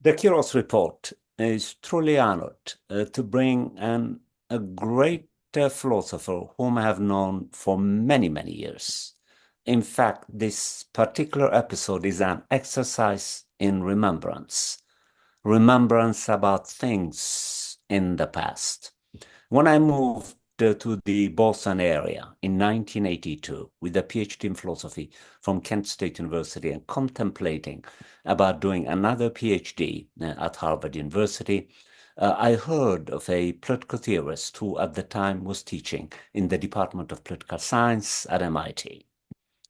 The Kiros Report is truly honored to bring a great philosopher whom I have known for many, many years. In fact, this particular episode is an exercise in remembrance, remembrance about things in the past. When I moved to the Boston area in 1982 with a PhD in philosophy from Kent State University and contemplating about doing another PhD at Harvard University, I heard of a political theorist who at the time was teaching in the Department of Political Science at MIT.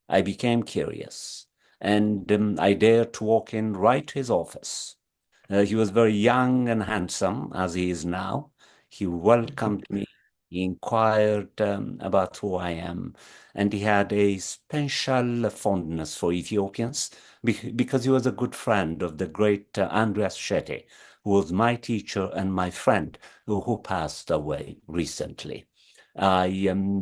I became curious and I dared to walk in right to his office. He was very young and handsome, as he is now. He welcomed me. He inquired about who I am, and he had a special fondness for Ethiopians because he was a good friend of the great Andreas Shetty, who was my teacher and my friend who passed away recently. I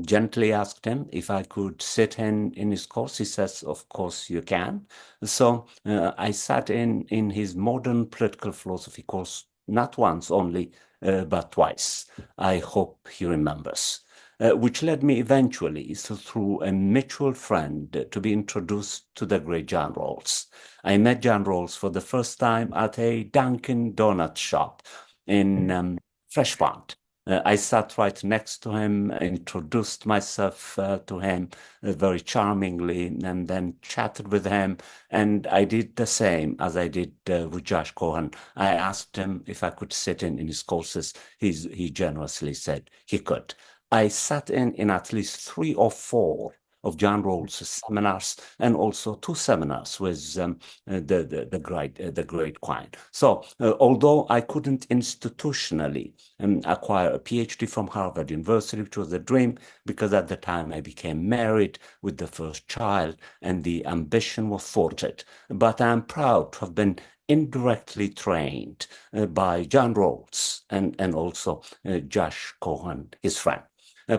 gently asked him if I could sit in his course. He says, of course you can. So I sat in his modern political philosophy course, not once only, but twice. I hope he remembers. Which led me eventually, through a mutual friend, to be introduced to the great John Rawls. I met John Rawls for the first time at a Dunkin' Donut shop in Fresh Pond. I sat right next to him, introduced myself to him very charmingly, and then chatted with him. And I did the same as I did with Josh Cohen. I asked him if I could sit in his courses. He generously said he could. I sat in at least 3 or 4 of John Rawls' seminars, and also 2 seminars with the great Quine. So, although I couldn't institutionally acquire a PhD from Harvard University, which was a dream, because at the time I became married with the first child, and the ambition was thwarted. But I'm proud to have been indirectly trained by John Rawls and also Josh Cohen, his friend.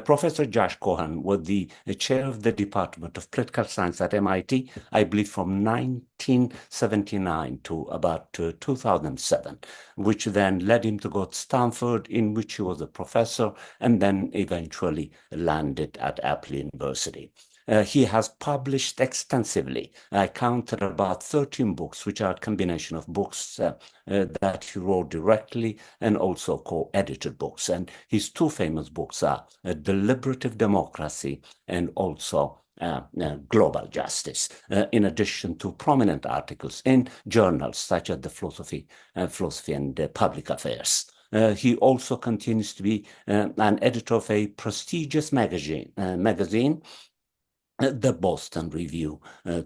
Professor Josh Cohen was the chair of the Department of Political Science at MIT, I believe from 1979 to about 2007, which then led him to go to Stanford, in which he was a professor, and then eventually landed at Apple University. He has published extensively. I counted about 13 books, which are a combination of books that he wrote directly and also co-edited books. And his 2 famous books are Deliberative Democracy and also Global Justice, in addition to prominent articles in journals such as the Philosophy and Public Affairs. He also continues to be an editor of a prestigious magazine, the Boston Review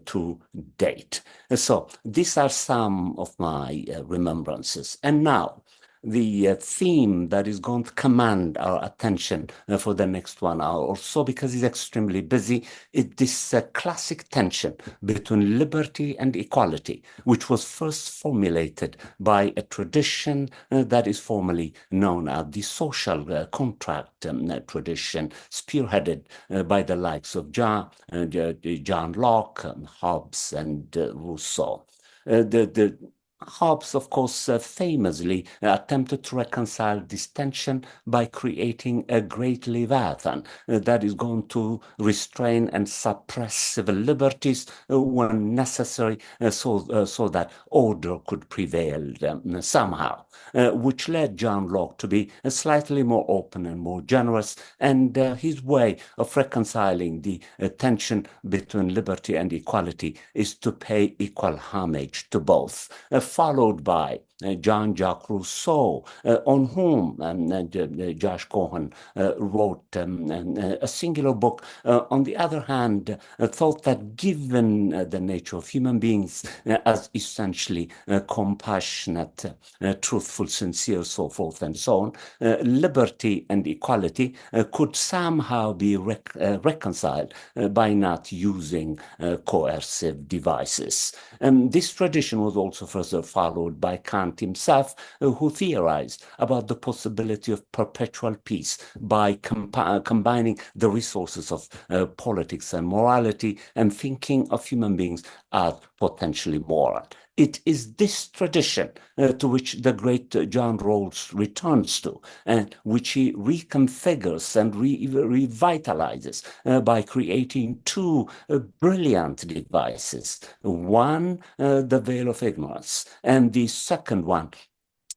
to date. So these are some of my remembrances. And now, the theme that is going to command our attention for the next 1 hour or so, because he's extremely busy, is this classic tension between liberty and equality, which was first formulated by a tradition that is formally known as the social contract tradition, spearheaded by the likes of John Locke, Hobbes, and Rousseau. Hobbes, of course, famously attempted to reconcile this tension by creating a great Leviathan that is going to restrain and suppress civil liberties when necessary, so that order could prevail somehow, which led John Locke to be slightly more open and more generous, and his way of reconciling the tension between liberty and equality is to pay equal homage to both. Followed by Jean-Jacques Rousseau, on whom Josh Cohen wrote a singular book. On the other hand, thought that given the nature of human beings as essentially compassionate, truthful, sincere, so forth and so on, liberty and equality could somehow be reconciled by not using coercive devices. This tradition was also further followed by Kant himself, who theorized about the possibility of perpetual peace by combining the resources of politics and morality, and thinking of human beings as potentially moral. it is this tradition to which the great John Rawls returns to, and which he reconfigures and revitalizes by creating two brilliant devices. One, the veil of ignorance, and the second one,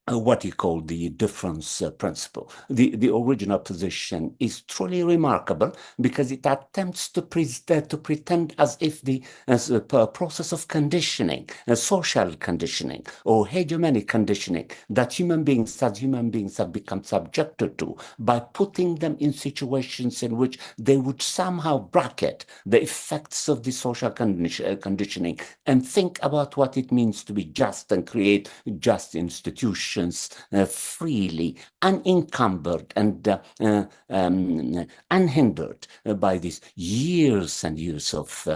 what he called the difference principle. The original position is truly remarkable because it attempts to pretend as if as a process of conditioning, social conditioning or hegemonic conditioning that human beings have become subjected to, by putting them in situations in which they would somehow bracket the effects of the social conditioning and think about what it means to be just and create just institutions freely, unencumbered and unhindered by these years and years of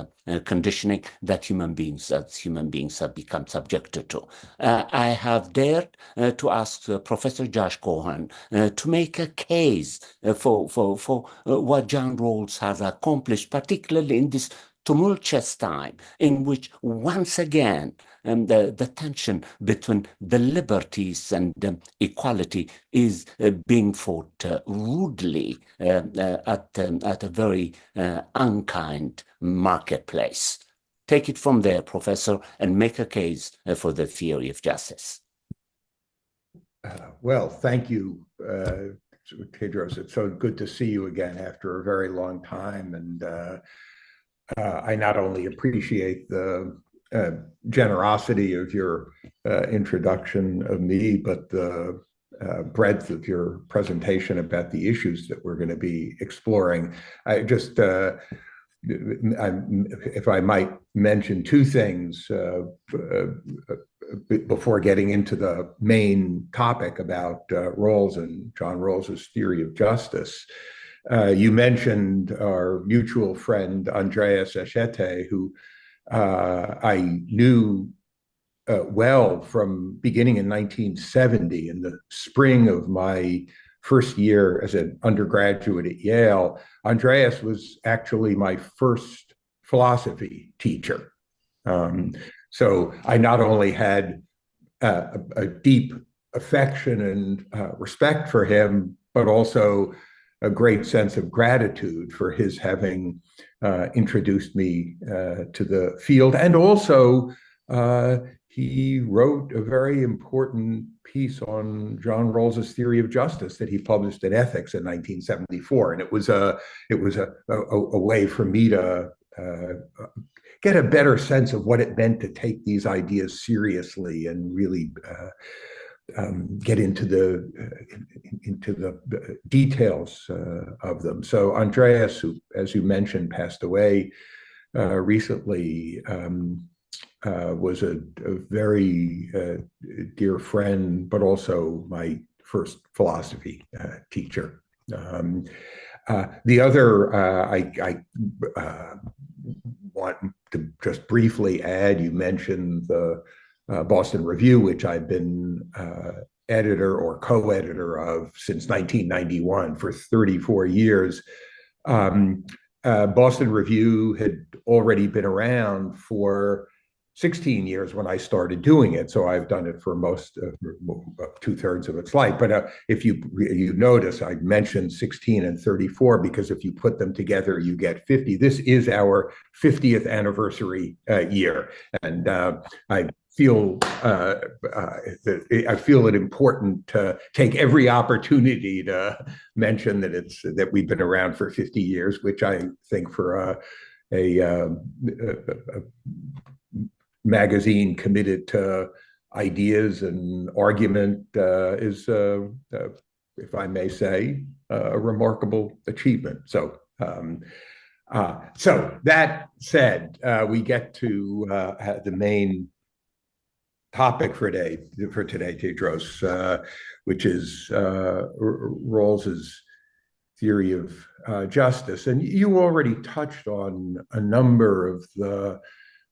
conditioning that human beings have become subjected to. I have dared to ask Professor Josh Cohen to make a case for what John Rawls has accomplished, particularly in this tumultuous time in which once again the tension between the liberties and equality is being fought rudely at a very unkind marketplace. Take it from there, Professor, and make a case for the theory of justice. Well, thank you, Teodros. It's so good to see you again after a very long time. And I not only appreciate the generosity of your introduction of me, but the breadth of your presentation about the issues that we're going to be exploring. I just, if I might mention two things before getting into the main topic about Rawls and John Rawls's theory of justice. You mentioned our mutual friend, Andreas Eshete, who I knew well from beginning in 1970, in the spring of my first year as an undergraduate at Yale. Andreas was actually my first philosophy teacher. So I not only had a deep affection and respect for him, but also a great sense of gratitude for his having introduced me to the field. And also, he wrote a very important piece on John Rawls's theory of justice that he published in Ethics in 1974. And it was a way for me to get a better sense of what it meant to take these ideas seriously and really get into the details of them. So Andreas, who, as you mentioned, passed away recently, was a very dear friend, but also my first philosophy teacher. The other, I want to just briefly add, you mentioned the Boston Review, which I've been editor or co-editor of since 1991 for 34 years. Boston Review had already been around for 16 years when I started doing it. So I've done it for most, 2/3 of its life. But if you notice, I mentioned 16 and 34 because if you put them together, you get 50. This is our 50th anniversary year. And I feel it important to take every opportunity to mention that we've been around for 50 years, which I think for a magazine committed to ideas and argument is, if I may say, a remarkable achievement. So that said, we get to the main topic for today, Teodros, which is Rawls's theory of justice. And you already touched on a number of the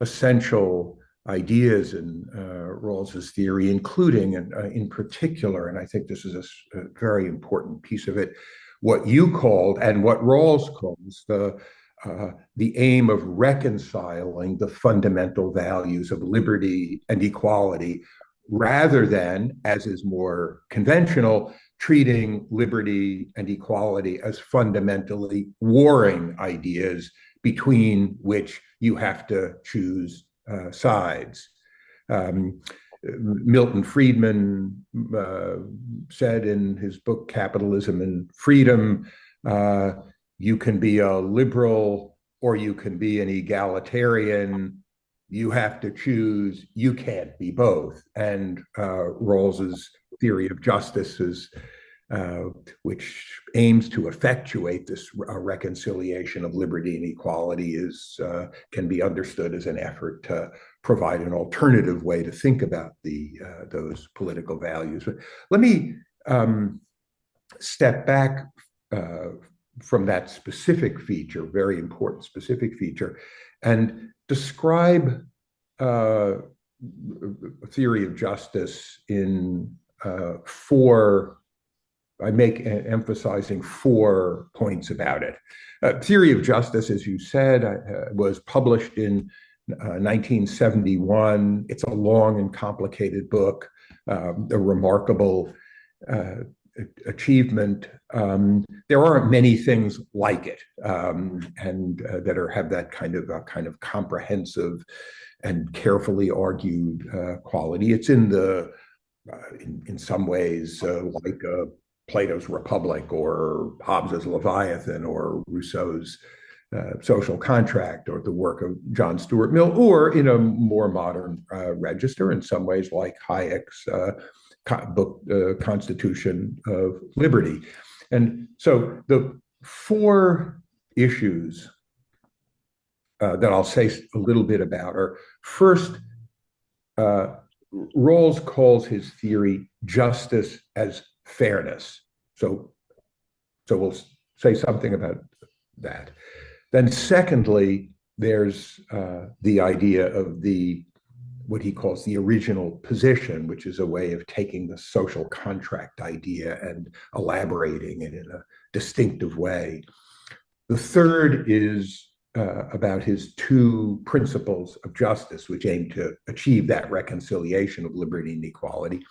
essential ideas in Rawls's theory, including in particular, and I think this is a very important piece of it, what you called and what Rawls calls the the aim of reconciling the fundamental values of liberty and equality, rather than, as is more conventional, treating liberty and equality as fundamentally warring ideas between which you have to choose sides. Milton Friedman said in his book, Capitalism and Freedom, you can be a liberal or you can be an egalitarian. You have to choose. You can't be both. And Rawls's theory of justice is, which aims to effectuate this reconciliation of liberty and equality, can be understood as an effort to provide an alternative way to think about those political values. But let me step back from that specific feature, very important specific feature, and describe a theory of justice in four. I make emphasizing 4 points about it. Theory of Justice, as you said, was published in 1971. It's a long and complicated book, a remarkable achievement. There aren't many things like it, and that have that kind of comprehensive and carefully argued quality. It's in some ways like Plato's Republic or Hobbes's Leviathan or Rousseau's Social Contract, or the work of John Stuart Mill, or in a more modern register, in some ways like Hayek's book, Constitution of Liberty. And so the 4 issues that I'll say a little bit about are, first, Rawls calls his theory justice as fairness. So we'll say something about that. Then secondly, there's the idea of what he calls the original position, which is a way of taking the social contract idea and elaborating it in a distinctive way. The third is about his 2 principles of justice, which aim to achieve that reconciliation of liberty and equality.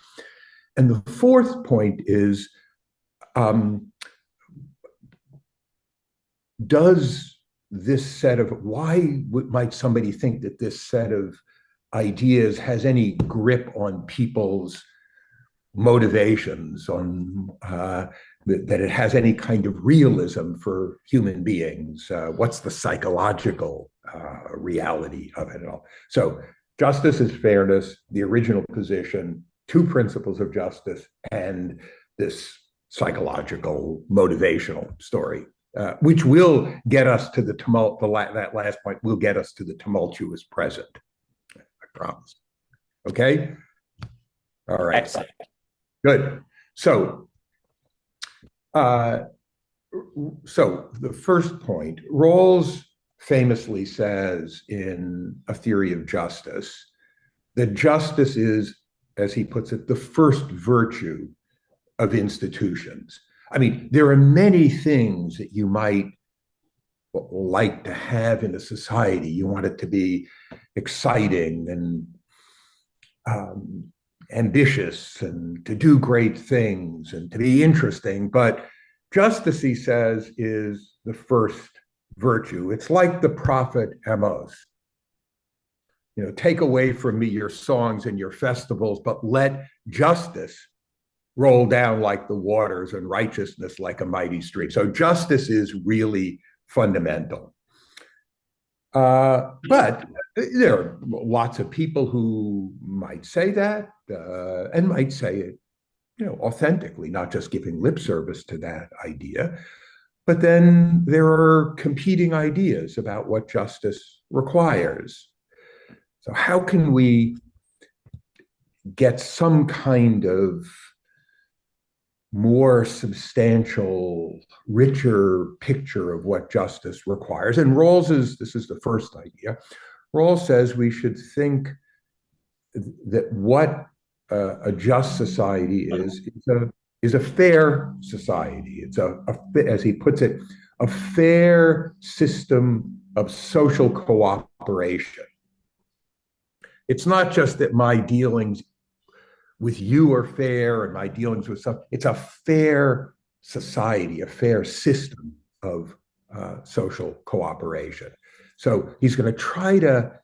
And the fourth point is, why might somebody think that this set of ideas has any grip on people's motivations, that it has any kind of realism for human beings? What's the psychological reality of it all? So justice is fairness, the original position, 2 principles of justice, and this psychological motivational story, which will get us to the tumult. That last point will get us to the tumultuous present. I promise. Okay? All right. Excellent. Good. So the first point, Rawls famously says in A Theory of Justice that justice is, as he puts it, the first virtue of institutions. I mean, there are many things that you might like to have in a society. You want it to be exciting and ambitious and to do great things and to be interesting. But justice, he says, is the first virtue. It's like the prophet Amos. Take away from me your songs and your festivals, but let justice roll down like the waters and righteousness like a mighty stream. So justice is really fundamental. But there are lots of people who might say that and might say it, authentically, not just giving lip service to that idea. But then there are competing ideas about what justice requires. So how can we get some kind of more substantial, richer picture of what justice requires? And this is the first idea. Rawls says we should think that what a just society is a fair society. It's as he puts it, a fair system of social cooperation. It's not just that my dealings with you are fair and my dealings with some, it's a fair society, a fair system of social cooperation. So he's going to try to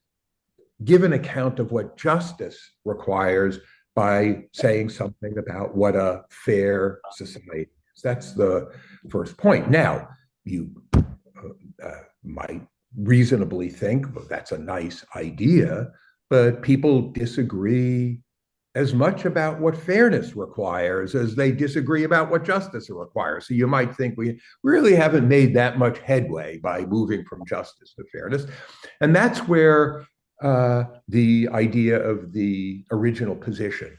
give an account of what justice requires by saying something about what a fair society is. That's the first point. Now, you might reasonably think, well, that's a nice idea, but people disagree as much about what fairness requires as they disagree about what justice requires. So you might think we really haven't made that much headway by moving from justice to fairness. And that's where the idea of the original position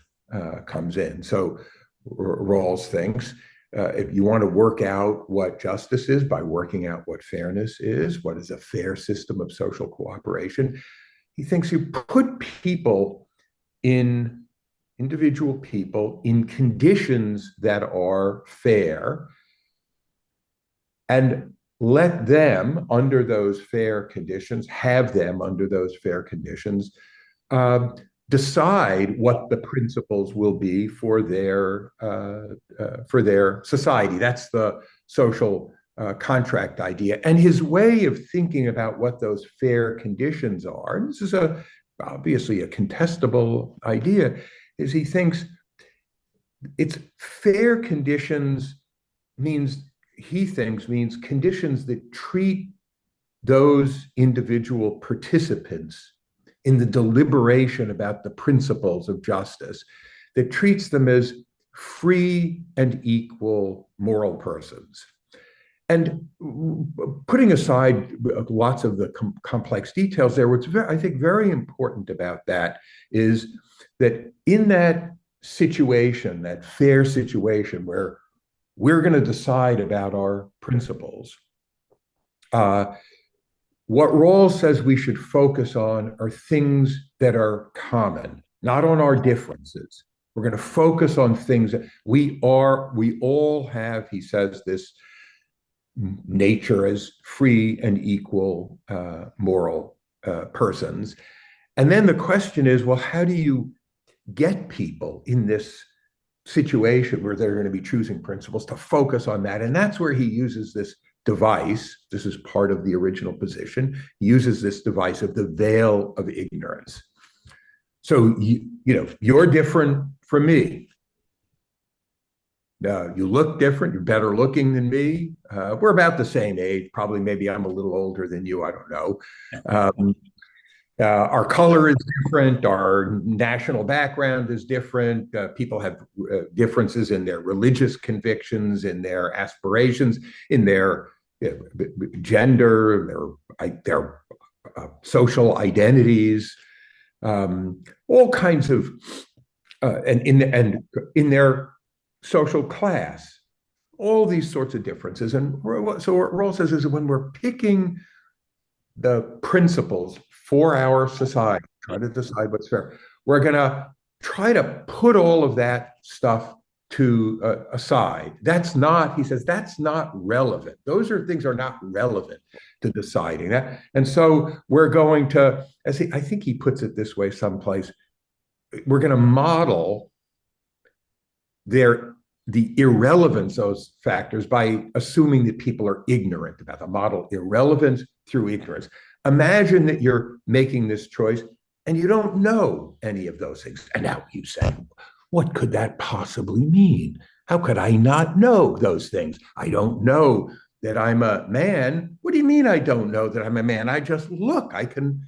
comes in. So Rawls thinks if you want to work out what justice is by working out what fairness is, what is a fair system of social cooperation, he thinks you put individual people in conditions that are fair and let them, under those fair conditions, decide what the principles will be for their society. That's the social contract idea. And his way of thinking about what those fair conditions are, and this is obviously a contestable idea, is he thinks it's fair conditions means conditions that treat those individual participants in the deliberation about the principles of justice, that treats them as free and equal moral persons. And putting aside lots of the complex details there, what's I think very important about that is that in that situation, that fair situation where we're going to decide about our principles, what Rawls says we should focus on are things that are common, not on our differences. We're going to focus on things that we all have, he says, this nature as free and equal moral persons. And then the question is, well, how do you get people in this situation where they're going to be choosing principles to focus on that? And that's where he uses this device. This is part of the original position. He uses this device of the veil of ignorance. So, you're different from me. You look different. You're better looking than me. We're about the same age. Probably, maybe I'm a little older than you. I don't know. Our color is different. Our national background is different. People have differences in their religious convictions, in their aspirations, in their gender, their social identities, all kinds of, and in their social class, all these sorts of differences. And so what Rawls says is that when we're picking the principles for our society, trying to decide what's fair, we're going to try to put all of that stuff to aside. That's not, he says, that's not relevant. Those things are not relevant to deciding that. And so we're going to, I think he puts it this way someplace, we're going to model the irrelevance of those factors by assuming that people are ignorant about them. Model irrelevance through ignorance. Imagine that you're making this choice and you don't know any of those things. And now you say, what could that possibly mean? How could I not know those things? I don't know that I'm a man. What do you mean I don't know that I'm a man? I just look. I can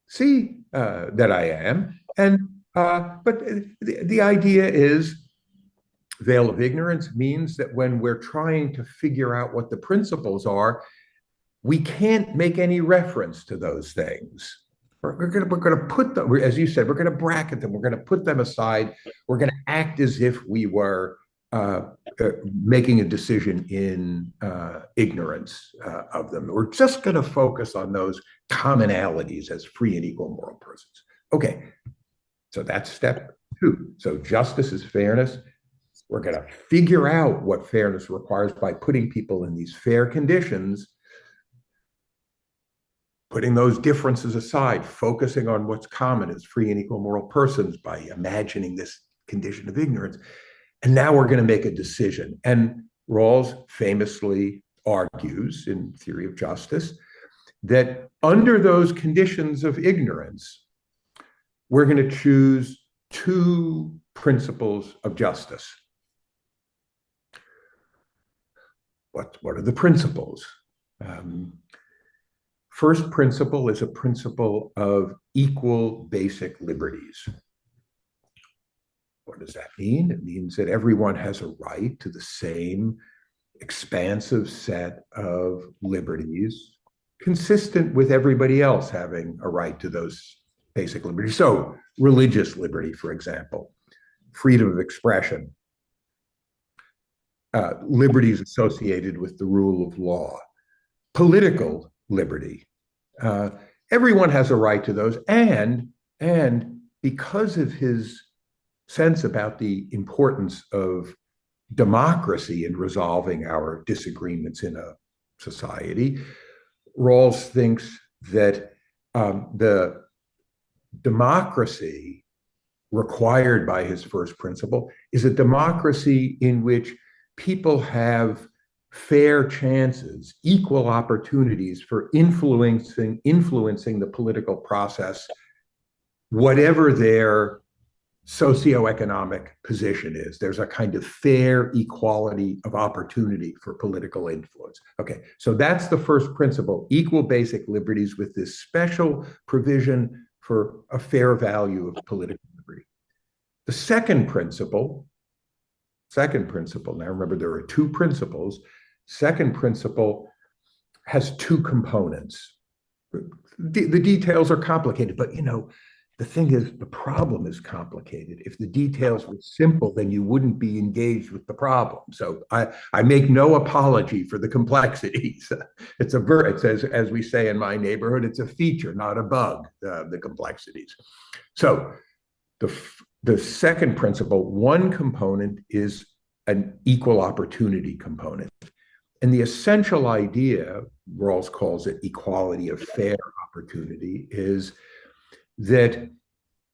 see that I am. And but the idea is, veil of ignorance means that when we're trying to figure out what the principles are, we can't make any reference to those things. We're going to put them, as you said, we're going to bracket them. We're going to put them aside. We're going to act as if we were making a decision in ignorance of them. We're just going to focus on those commonalities as free and equal moral persons. Okay, so that's step two. So justice is fairness. We're going to figure out what fairness requires by putting people in these fair conditions, putting those differences aside, focusing on what's common as free and equal moral persons by imagining this condition of ignorance. And now we're going to make a decision. And Rawls famously argues in Theory of Justice that under those conditions of ignorance, we're going to choose two principles of justice. What are the principles? First principle is a principle of equal basic liberties. What does that mean? It means that everyone has a right to the same expansive set of liberties, consistent with everybody else having a right to those basic liberties. So, religious liberty, for example, freedom of expression, liberties associated with the rule of law, political liberty. Everyone has a right to those. And because of his sense about the importance of democracy in resolving our disagreements in a society, Rawls thinks that the democracy required by his first principle is a democracy in which people have fair chances, equal opportunities for influencing the political process, whatever their socioeconomic position is. There's a kind of fair equality of opportunity for political influence. Okay, so that's the first principle, equal basic liberties with this special provision for a fair value of political liberty. The second principle, now remember there are two principles. Second principle has two components. The details are complicated, but the thing is, the problem is complicated. If the details were simple, then you wouldn't be engaged with the problem. So I make no apology for the complexities. It's as we say in my neighborhood, it's a feature, not a bug, the complexities. So the second principle, one component is an equal opportunity component. And the essential idea, Rawls calls it equality of fair opportunity, is that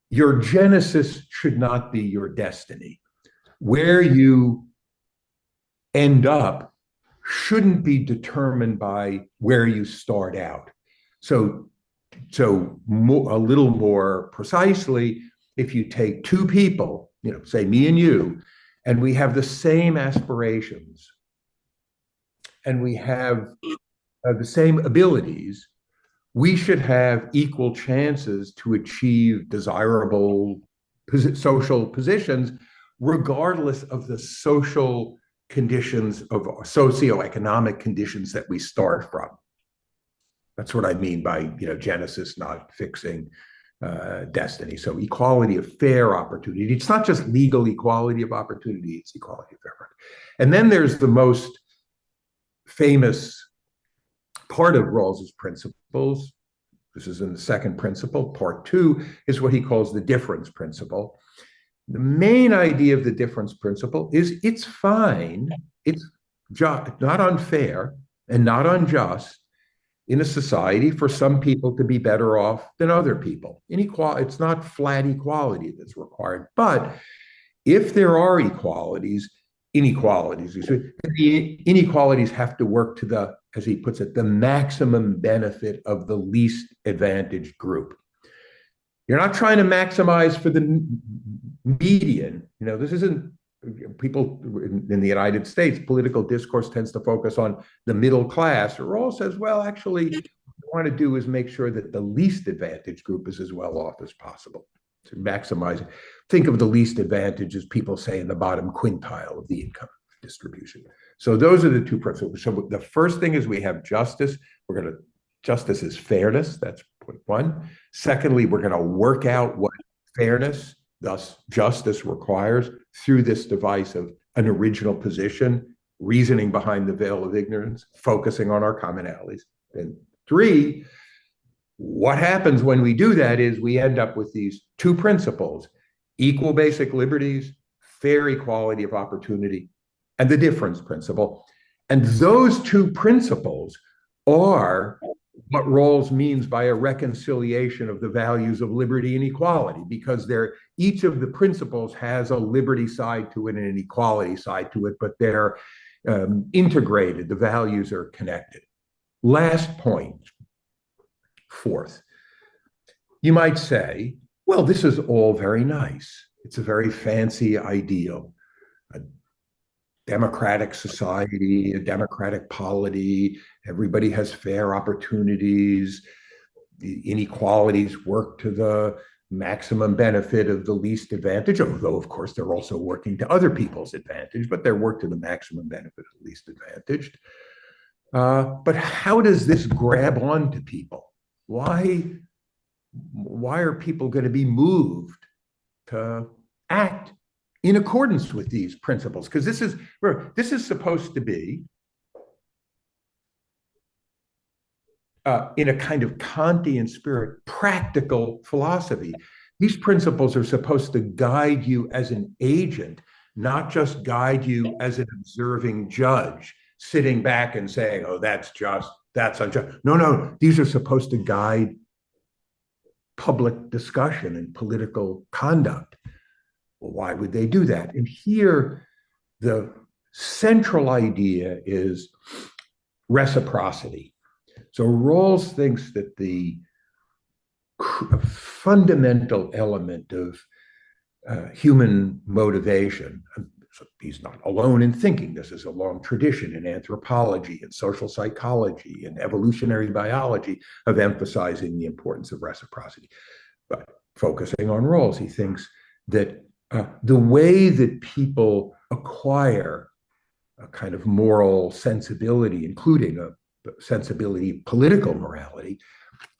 your genesis should not be your destiny. Where you end up shouldn't be determined by where you start out. So a little more precisely, if you take two people, say me and you, and we have the same aspirations, and we have the same abilities, we should have equal chances to achieve desirable social positions, regardless of the social conditions of socioeconomic conditions that we start from. That's what I mean by genesis not fixing destiny. So equality of fair opportunity. It's not just legal equality of opportunity, it's equality of fair opportunity. And then there's the most famous part of Rawls's principles. This is in the second principle. Part two is what he calls the difference principle. The main idea of the difference principle is it's fine, it's not unfair and not unjust in a society for some people to be better off than other people. It's not flat equality that's required. But if there are inequalities, the inequalities have to work to the, as he puts it, the maximum benefit of the least advantaged group. You're not trying to maximize for the median. This isn't people in the United States, political discourse tends to focus on the middle class. Rawls says, well, actually, what we want to do is make sure that the least advantaged group is as well off as possible. To maximize it. Think of the least advantage as people say in the bottom quintile of the income distribution. So those are the two principles. So the first thing is we have justice. Justice is fairness. That's point one. Secondly, we're going to work out what fairness, thus justice, requires through this device of an original position, reasoning behind the veil of ignorance, focusing on our commonalities. And three, what happens when we do that is we end up with these two principles, equal basic liberties, fair equality of opportunity, and the difference principle. And those two principles are what Rawls means by a reconciliation of the values of liberty and equality, because each of the principles has a liberty side to it and an equality side to it, but they're integrated. The values are connected. Last point, fourth. You might say, well, this is all very nice. It's a very fancy ideal. A democratic society, a democratic polity, everybody has fair opportunities, the inequalities work to the maximum benefit of the least advantage, although of course they're also working to other people's advantage, but they work to the maximum benefit of the least advantaged. But how does this grab on to people? Why are people going to be moved to act in accordance with these principles? Because this is supposed to be, in a kind of Kantian spirit, practical philosophy. These principles are supposed to guide you as an agent, not just guide you as an observing judge, sitting back and saying, oh, that's just, that's unjust. No, these are supposed to guide public discussion and political conduct. Well, why would they do that? And here, the central idea is reciprocity. So Rawls thinks that the fundamental element of human motivation, so he's not alone in thinking this, is a long tradition in anthropology and social psychology and evolutionary biology of emphasizing the importance of reciprocity. But focusing on Rawls, he thinks that the way that people acquire a kind of moral sensibility, including a sensibility of political morality,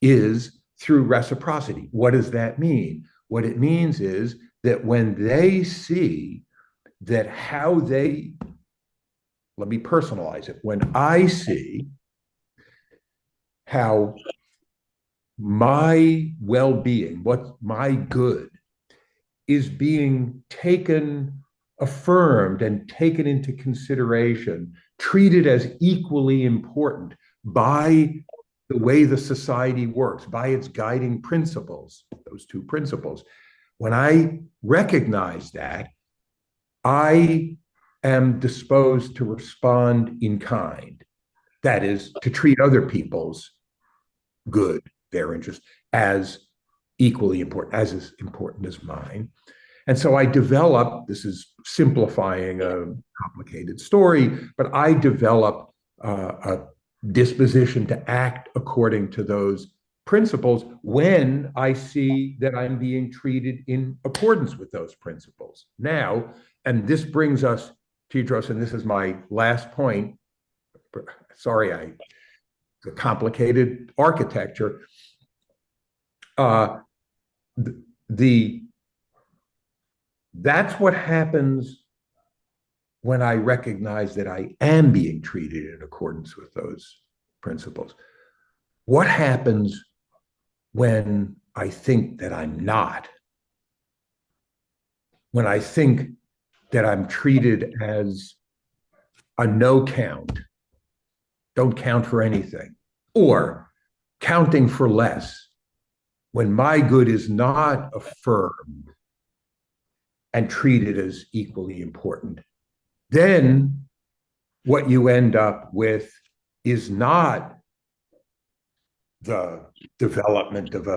is through reciprocity. What does that mean? What it means is that when they see that let me personalize it. When I see how my well-being, what my good is being affirmed and taken into consideration, treated as equally important by the way the society works, by its guiding principles, those two principles. When I recognize that, I am disposed to respond in kind. That is, to treat other people's good, their interest, as equally important, as important as mine. And so I develop, this is simplifying a complicated story, but I develop a disposition to act according to those principles when I see that I'm being treated in accordance with those principles. Now, and this brings us, Teodros, and this is my last point. Sorry, the complicated architecture. That's what happens when I recognize that I am being treated in accordance with those principles. What happens when I think that I'm not? When I think that I'm treated as a no count, don't count for anything, or counting for less, when my good is not affirmed and treated as equally important, then what you end up with is not the development of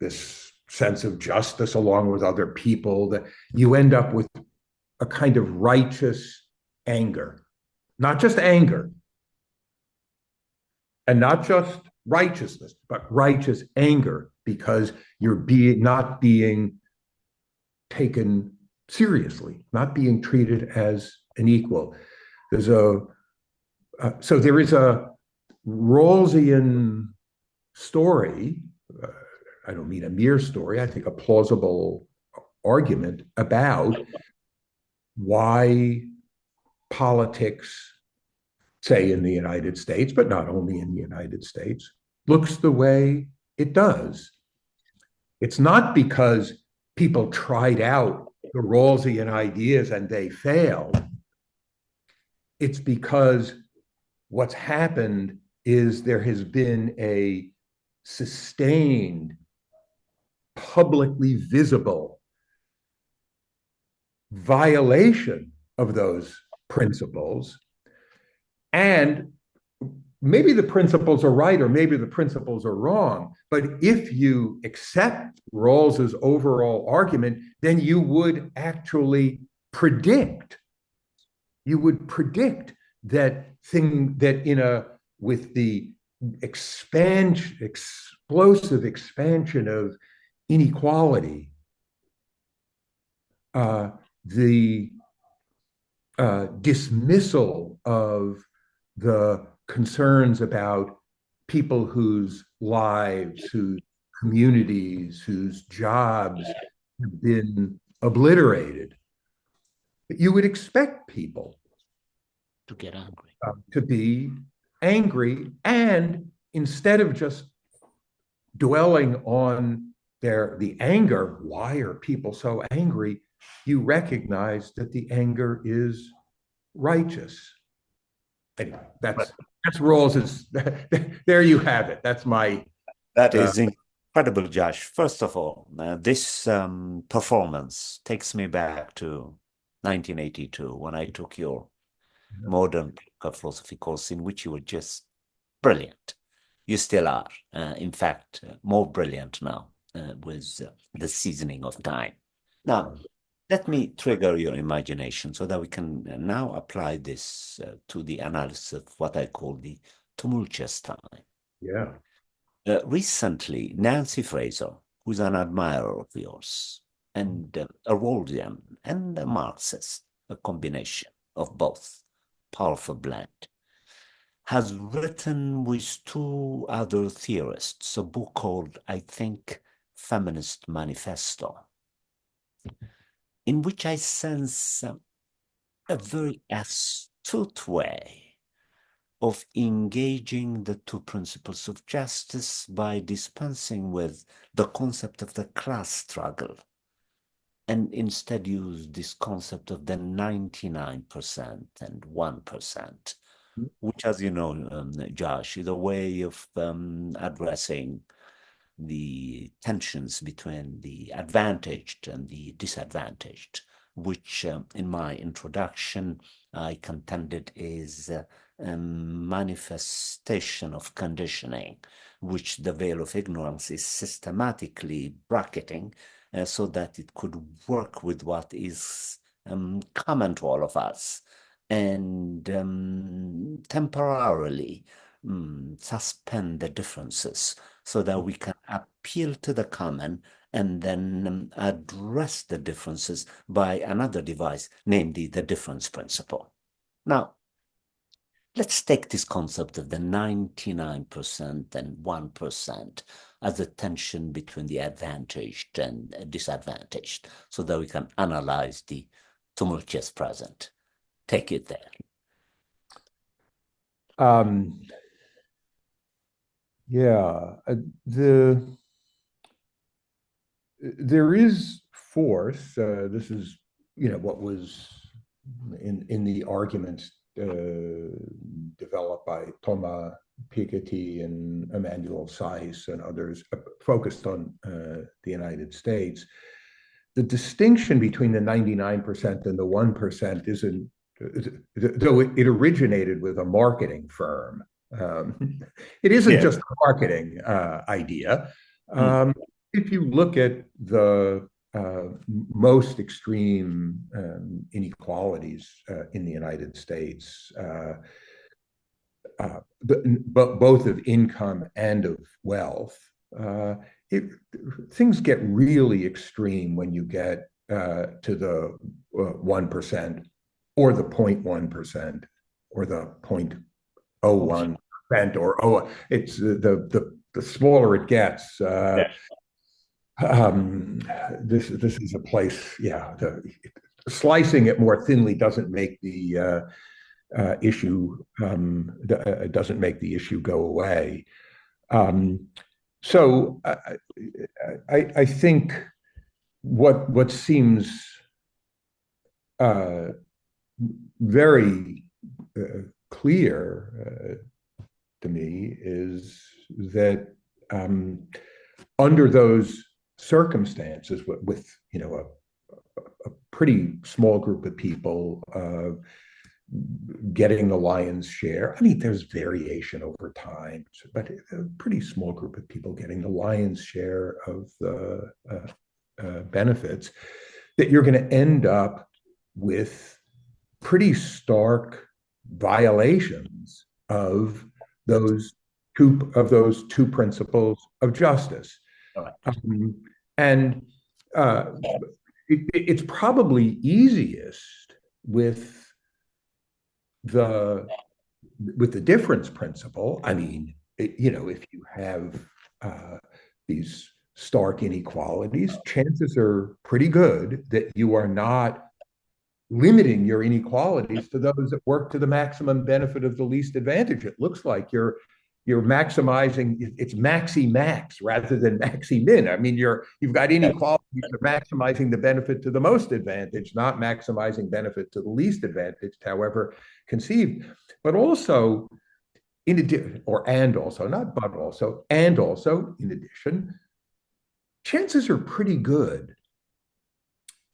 this sense of justice along with other people. That you end up with a kind of righteous anger, not just anger, and not just righteousness, but righteous anger, because you're not being taken seriously, not being treated as an equal. So there is a Rawlsian story. I don't mean a mere story. I think a plausible argument about why politics, say in the United States, but not only in the United States, looks the way it does. It's not because people tried out the Rawlsian ideas and they fail, it's because what's happened is there has been a sustained, publicly visible violation of those principles. And maybe the principles are right or maybe the principles are wrong. But if you accept Rawls's overall argument, then you would actually predict. You would predict that with the explosive expansion of inequality, the dismissal of the concerns about people whose lives, whose communities, whose jobs have been obliterated. You would expect people to get angry, to be angry, and instead of just dwelling on the anger, why are people so angry? You recognize that the anger is righteous. Anyway, that's Rawls's. There you have it. That's my. That is incredible, Josh. First of all, this performance takes me back to 1982 when I took your modern philosophy course, in which you were just brilliant. You still are. In fact, more brilliant now with the seasoning of time. Now, let me trigger your imagination so that we can now apply this to the analysis of what I call the tumultuous time. Yeah. Recently, Nancy Fraser, who's an admirer of yours, and a Rawlsian and a Marxist, a combination of both, powerful blend, has written with two other theorists a book called, I think, Feminist Manifesto, in which I sense a very astute way of engaging the two principles of justice by dispensing with the concept of the class struggle and instead use this concept of the 99% and 1%, which, as you know, Josh, is a way of addressing the tensions between the advantaged and the disadvantaged, which in my introduction I contended is a manifestation of conditioning, which the veil of ignorance is systematically bracketing so that it could work with what is common to all of us and temporarily suspend the differences so that we can appeal to the common and then address the differences by another device, namely the difference principle. Now, let's take this concept of the 99% and 1% as a tension between the advantaged and disadvantaged so that we can analyze the tumultuous present. Take it there. Yeah, there is force. This is, what was in the arguments developed by Thomas Piketty and Emmanuel Saez and others focused on the United States. The distinction between the 99% and the 1% isn't, though it originated with a marketing firm. It isn't just a marketing idea. If you look at the most extreme inequalities in the United States, both of income and of wealth, things get really extreme when you get to the 1% or the 0.1% or the 0.01% or it's the smaller it gets. This is a place, slicing it more thinly doesn't make the issue go away. So I think what seems uh, very clear to me is that under those circumstances, with a pretty small group of people getting the lion's share. I mean, there's variation over time, but a pretty small group of people getting the lion's share of the benefits, that you're going to end up with pretty stark violations of those two principles of justice. Um, and it's probably easiest with the difference principle. I mean, if you have these stark inequalities, chances are pretty good that you are not limiting your inequalities to those that work to the maximum benefit of the least advantage. It looks like you're maximizing, it's maxi max rather than maxi min. I mean, you've got inequalities, you're maximizing the benefit to the most advantage, not maximizing benefit to the least advantage, however conceived. But also, in addition, or and also, not but also, and also, in addition, chances are pretty good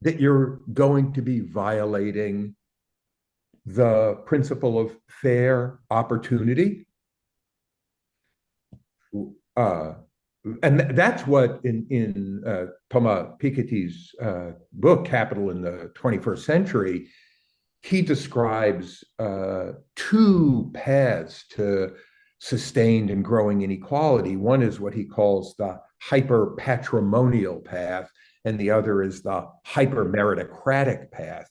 that you're going to be violating the principle of fair opportunity. And that's what in Thomas Piketty's book, Capital in the 21st Century, he describes two paths to sustained and growing inequality. One is what he calls the hyper-patrimonial path, and the other is the hyper-meritocratic path.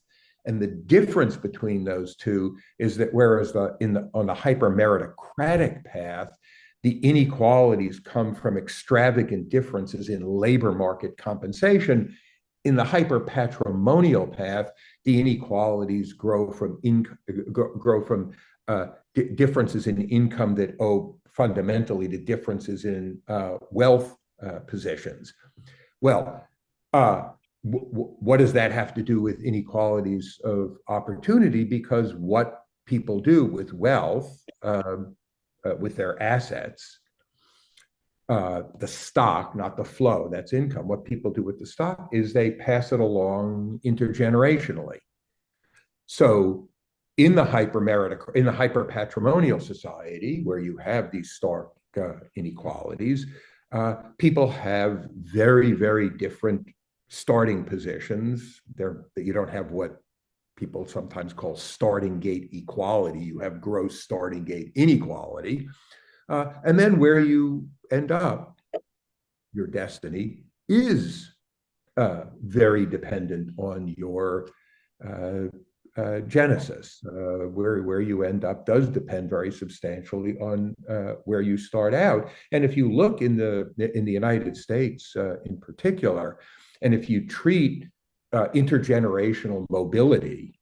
And the difference between those two is that whereas on the hyper-meritocratic path, the inequalities come from extravagant differences in labor market compensation, in the hyper-patrimonial path, the inequalities grow from differences in income that owe fundamentally to differences in wealth positions. Well, what does that have to do with inequalities of opportunity? Because what people do with wealth, with their assets, the stock, not the flow, that's income. What people do with the stock is they pass it along intergenerationally. So in the hyper-patrimonial society, where you have these stark inequalities, people have very, very different starting positions. You don't have what people sometimes call starting gate equality. You have gross starting gate inequality. And then where you end up, your destiny is very dependent on your genesis. Where you end up does depend very substantially on where you start out. And if you look in the United States in particular, and if you treat intergenerational mobility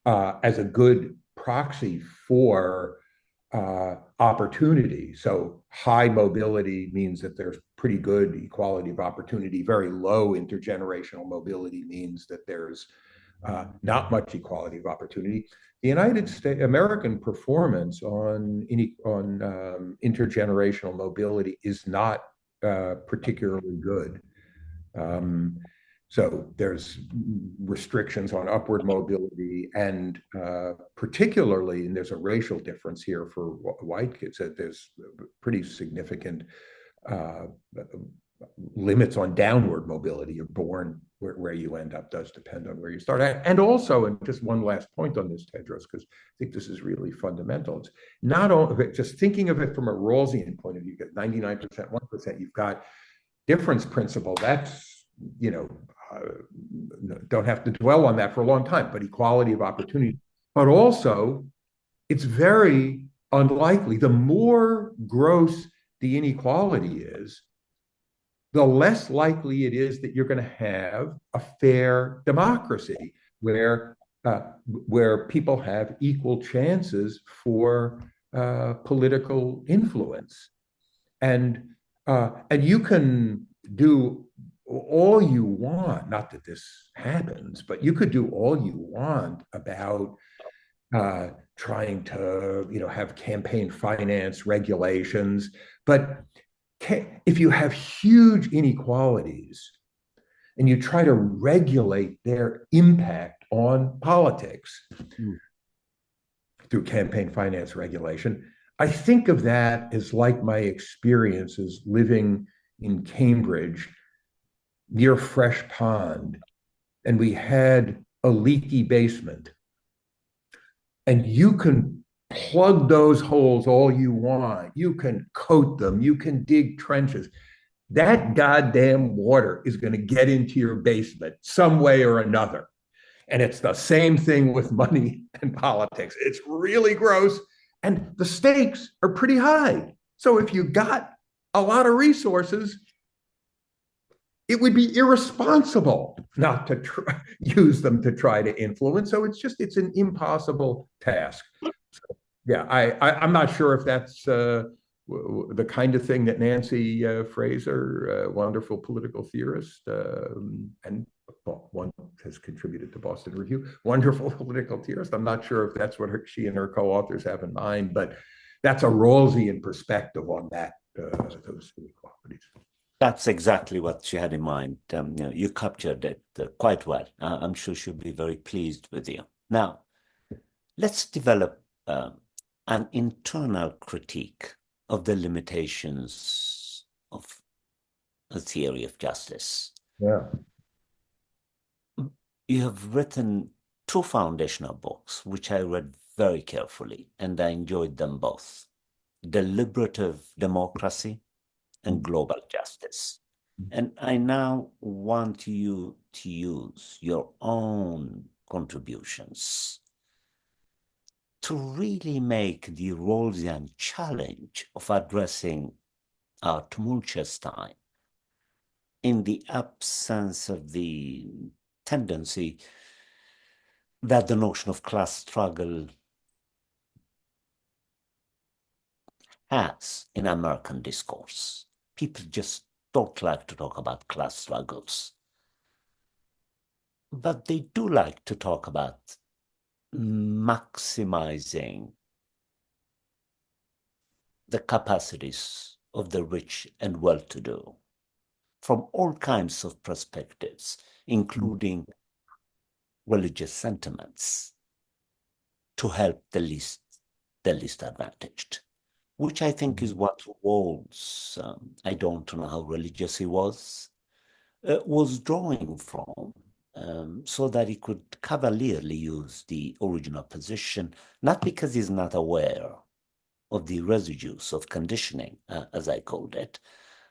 as a good proxy for opportunity. So high mobility means that there's pretty good equality of opportunity. Very low intergenerational mobility means that there's not much equality of opportunity. The American performance on intergenerational mobility is not particularly good. So there's restrictions on upward mobility, and particularly, and there's a racial difference here for white kids, that there's pretty significant limits on downward mobility. You're born where you end up does depend on where you start. And also, and just one last point on this, Tedros, because I think this is really fundamental. It's not only just thinking of it from a Rawlsian point of view, you get 99%, 1%, you've got difference principle. That's, don't have to dwell on that for a long time, but equality of opportunity. But also, it's very unlikely. The more gross the inequality is, the less likely it is that you're going to have a fair democracy where people have equal chances for political influence. And you can do all you want, not that this happens, but you could do all you want about trying to, have campaign finance regulations. But if you have huge inequalities and you try to regulate their impact on politics through campaign finance regulation, I think of that as like my experiences living in Cambridge near Fresh Pond, and we had a leaky basement. And you can plug those holes all you want. You can coat them. You can dig trenches. That goddamn water is going to get into your basement some way or another. And it's the same thing with money and politics. It's really gross. And the stakes are pretty high. So if you got a lot of resources, it would be irresponsible not to use them to try to influence. So it's an impossible task. So, yeah, I'm not sure if that's the kind of thing that Nancy Fraser, wonderful political theorist, and one has contributed to Boston Review, wonderful political theorist. I'm not sure if that's what she and her co-authors have in mind, but that's a Rawlsian perspective on that, those inequalities. That's exactly what she had in mind. You captured it quite well. I'm sure she'll be very pleased with you. Now, let's develop an internal critique of the limitations of a theory of justice. Yeah. You have written two foundational books, which I read very carefully, and I enjoyed them both. Deliberative Democracy and Global Justice. And I now want you to use your own contributions to really make the Rawlsian challenge of addressing our tumultuous time in the absence of the tendency that the notion of class struggle has in American discourse. People just don't like to talk about class struggles. But they do like to talk about maximizing the capacities of the rich and well-to-do from all kinds of perspectives, including religious sentiments, to help the least advantaged, which I think is what Rawls, I don't know how religious he was drawing from, so that he could cavalierly use the original position, not because he's not aware of the residues of conditioning, as I called it,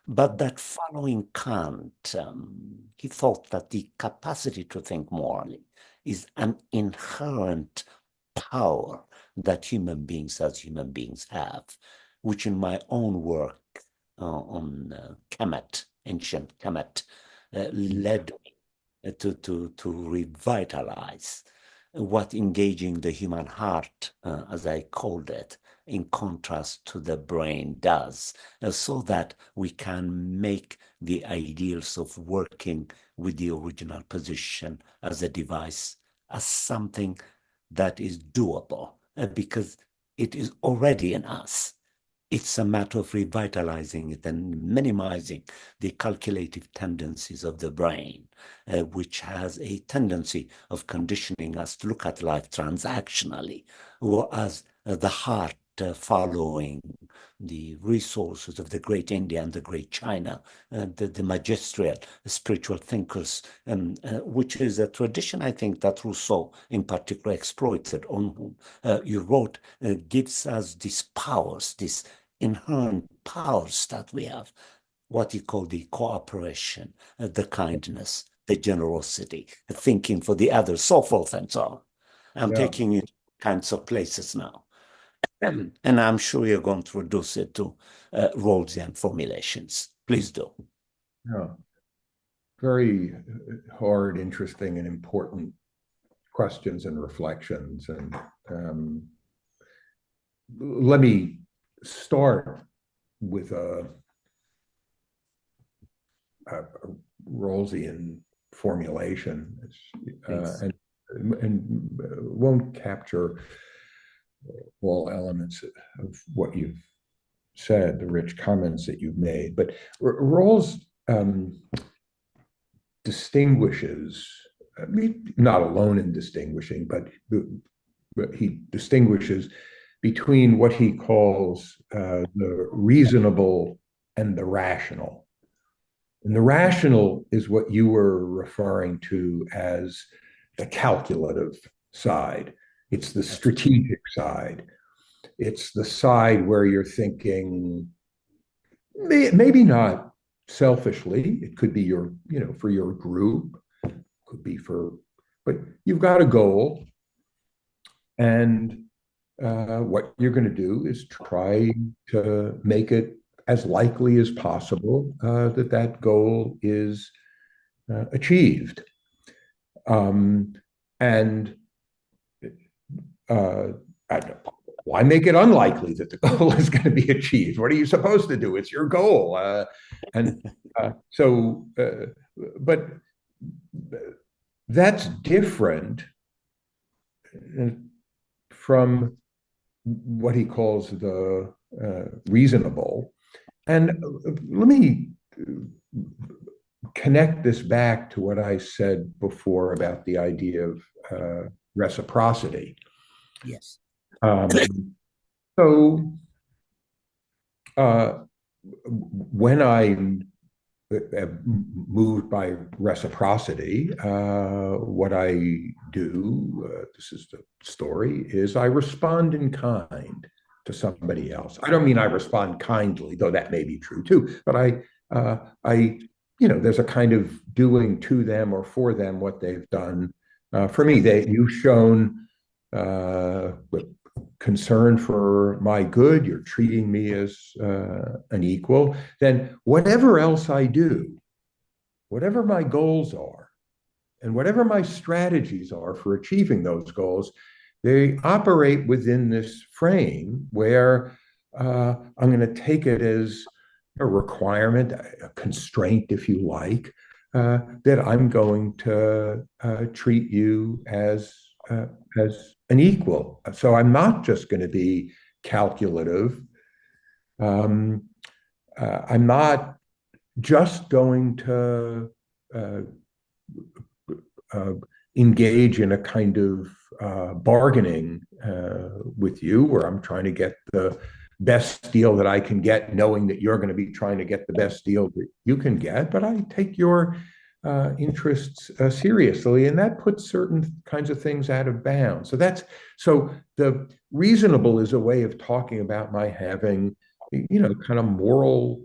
but that following Kant, he thought that the capacity to think morally is an inherent power that human beings as human beings have, which in my own work on Kemet, ancient Kemet, led me to revitalize what engaging the human heart, as I called it, in contrast to the brain does, so that we can make the ideals of working with the original position as a device, as something that is doable, because it is already in us. It's a matter of revitalizing it and minimizing the calculative tendencies of the brain, which has a tendency of conditioning us to look at life transactionally, whereas the heart following the resources of the great India and the great China, the magisterial spiritual thinkers, which is a tradition, I think, that Rousseau in particular exploited, on whom you wrote, gives us these powers, these inherent powers that we have, what you call the cooperation, the kindness, the generosity, thinking for the others, so forth and so on. I'm taking you to kinds of places now. And I'm sure you're going to reduce it to Rawlsian formulations. Please do. Yeah. Very hard, interesting, and important questions and reflections. And let me start with a Rawlsian formulation, Please. and won't capture all elements of what you've said, the rich comments that you've made. But Rawls distinguishes, I mean, not alone in distinguishing, but he distinguishes between what he calls the reasonable and the rational. And the rational is what you were referring to as the calculative side. It's the strategic side. It's the side where you're thinking, maybe not selfishly. It could be your, for your group, could be for, but you've got a goal. And what you're going to do is try to make it as likely as possible that that goal is achieved. And why make it unlikely that the goal is going to be achieved? What are you supposed to do? It's your goal. But that's different from what he calls the reasonable. And let me connect this back to what I said before about the idea of reciprocity. Yes. So when I'm moved by reciprocity, what I do, this is the story, is I respond in kind to somebody else. I don't mean I respond kindly, though that may be true too, but there's a kind of doing to them or for them what they've done for me. You've shown concern for my good. You're treating me as an equal. Then whatever else I do, whatever my goals are, and whatever my strategies are for achieving those goals, they operate within this frame where I'm going to take it as a requirement, a constraint, if you like, that I'm going to treat you as an equal. So I'm not just going to be calculative. I'm not just going to engage in a kind of bargaining with you where I'm trying to get the best deal that I can get, knowing that you're going to be trying to get the best deal that you can get. But I take your interests seriously, and that puts certain kinds of things out of bounds. So the reasonable is a way of talking about my having, kind of moral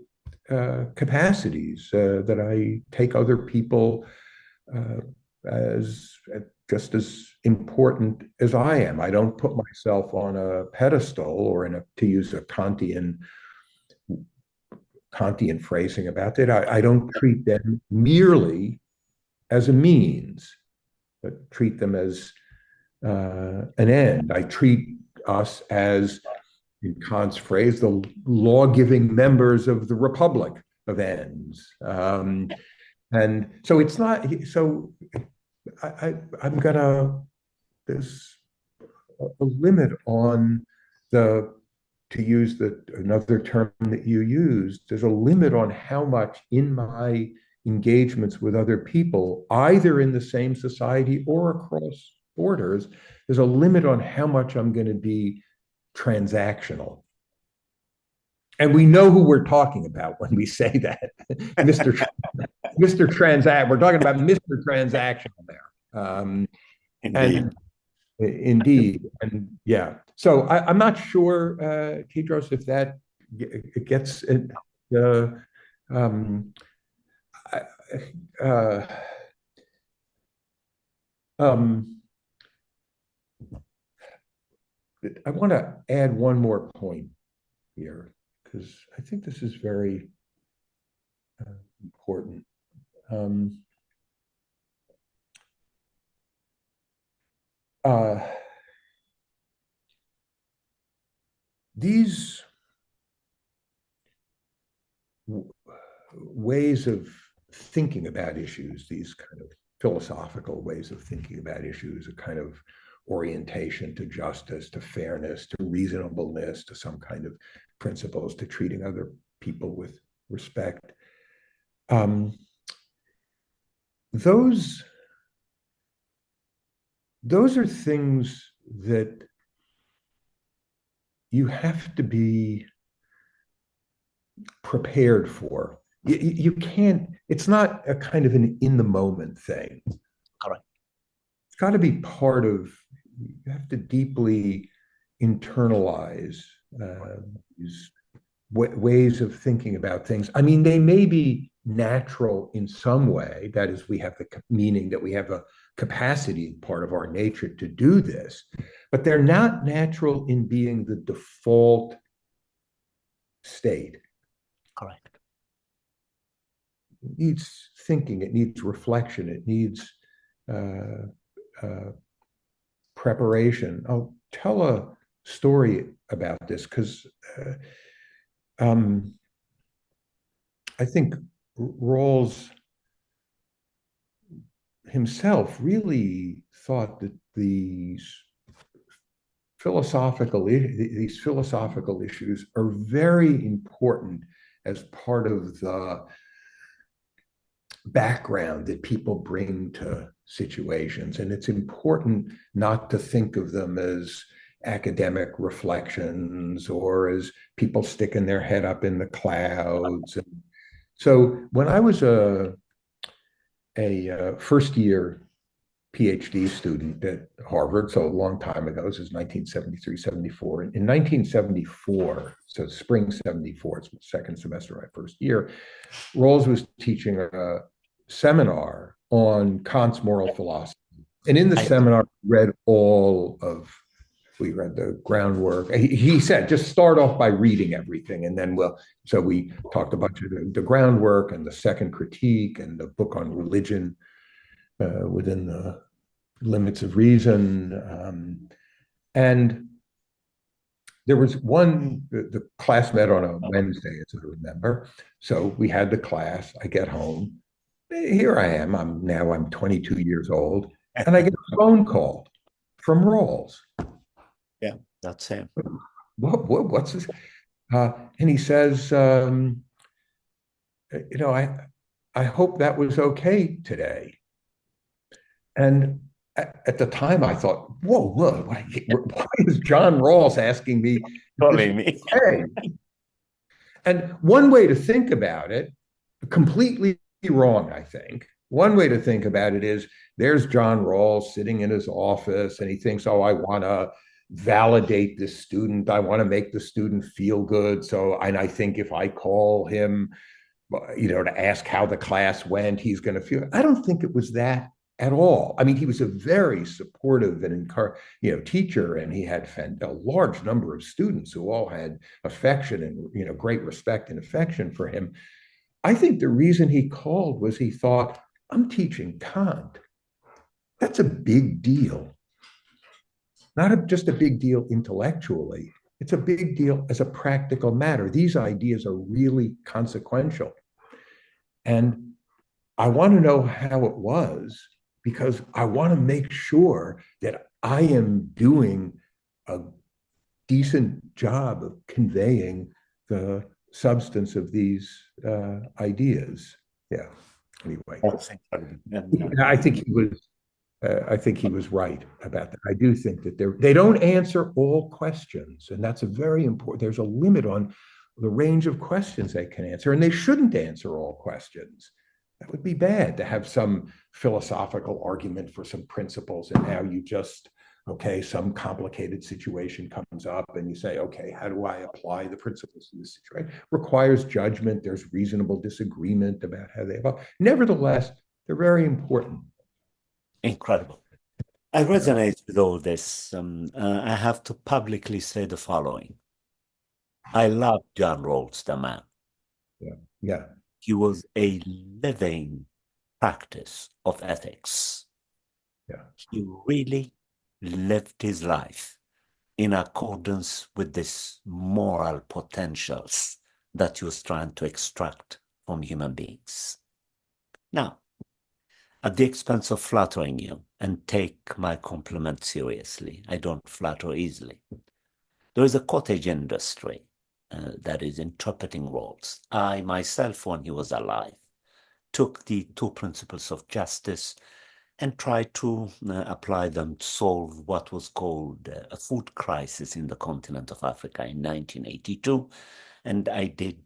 capacities that I take other people as just as important as I am. I don't put myself on a pedestal or to use a Kantian phrasing about it. I don't treat them merely as a means, but treat them as an end. I treat us as, in Kant's phrase, the law-giving members of the republic of ends. And so it's not, so I'm gonna, there's a limit on to use another term that you used, there's a limit on how much in my engagements with other people, either in the same society or across borders, there's a limit on how much I'm going to be transactional. And we know who we're talking about when we say that. Mr. Transact, we're talking about Mr. Transactional there. Indeed. Indeed. And yeah. So I'm not sure, Teodros, if that gets it. I want to add one more point here, because I think this is very important. These ways of thinking about issues, these kind of philosophical ways of thinking about issues, a kind of orientation to justice, to fairness, to reasonableness, to some kind of principles, to treating other people with respect. Those are things that you have to be prepared for. You can't, it's not a kind of an in the moment thing. Correct. It's got to be part of, you have to deeply internalize these ways of thinking about things. I mean, they may be natural in some way. That is, we have the meaning that we have a capacity, part of our nature to do this, but they're not natural in being the default state. Correct. It needs thinking, it needs reflection, it needs preparation. I'll tell a story about this because I think Rawls himself really thought that these philosophical issues are very important as part of the background that people bring to situations. And it's important not to think of them as academic reflections or as people sticking their head up in the clouds. And so when I was a first year PhD student at Harvard, so a long time ago, this is 1973, 74. In 1974, so spring 74, it's the second semester of my first year, Rawls was teaching a seminar on Kant's moral philosophy. And in the seminar, we read the groundwork. He said, just start off by reading everything. And then so we talked about the groundwork and the second critique and the book on religion within the limits of reason. And there was the class met on a Wednesday, as I remember. So we had the class. I get home. Here I am. I'm 22 years old. And I get a phone call from Rawls. Yeah, that's him. What's this? And he says, I hope that was okay today. And at the time, I thought, whoa, why is John Rawls asking me? Hey. And one way to think about it, completely wrong, I think. One way to think about it is there's John Rawls sitting in his office and he thinks, oh, I want to validate this student. I want to make the student feel good. And I think if I call him, to ask how the class went, he's going to feel. I don't think it was that at all. I mean, he was a very supportive and teacher, and he had a large number of students who all had affection and great respect and affection for him. I think the reason he called was he thought, I'm teaching Kant. That's a big deal. Not just a big deal intellectually. It's a big deal as a practical matter. These ideas are really consequential. And I want to know how it was because I want to make sure that I am doing a decent job of conveying the substance of these ideas. Yeah. Anyway, I think he was right about that. I do think that they don't answer all questions, and that's a very important. There's a limit on the range of questions they can answer, and they shouldn't answer all questions. That would be bad to have some philosophical argument for some principles, and now you just some complicated situation comes up, and you say, okay, how do I apply the principles to this situation? Requires judgment. There's reasonable disagreement about how they evolve. Nevertheless, they're very important. Incredible. I resonate with all this. I have to publicly say the following. I love John Rawls, the man. Yeah. He was a living practice of ethics. Yeah. He really lived his life in accordance with these moral potentials that he was trying to extract from human beings. Now, at the expense of flattering you, and take my compliment seriously, I don't flatter easily. There is a cottage industry that is interpreting roles. I myself, when he was alive, took the two principles of justice and tried to apply them to solve what was called a food crisis in the continent of Africa in 1982. And I did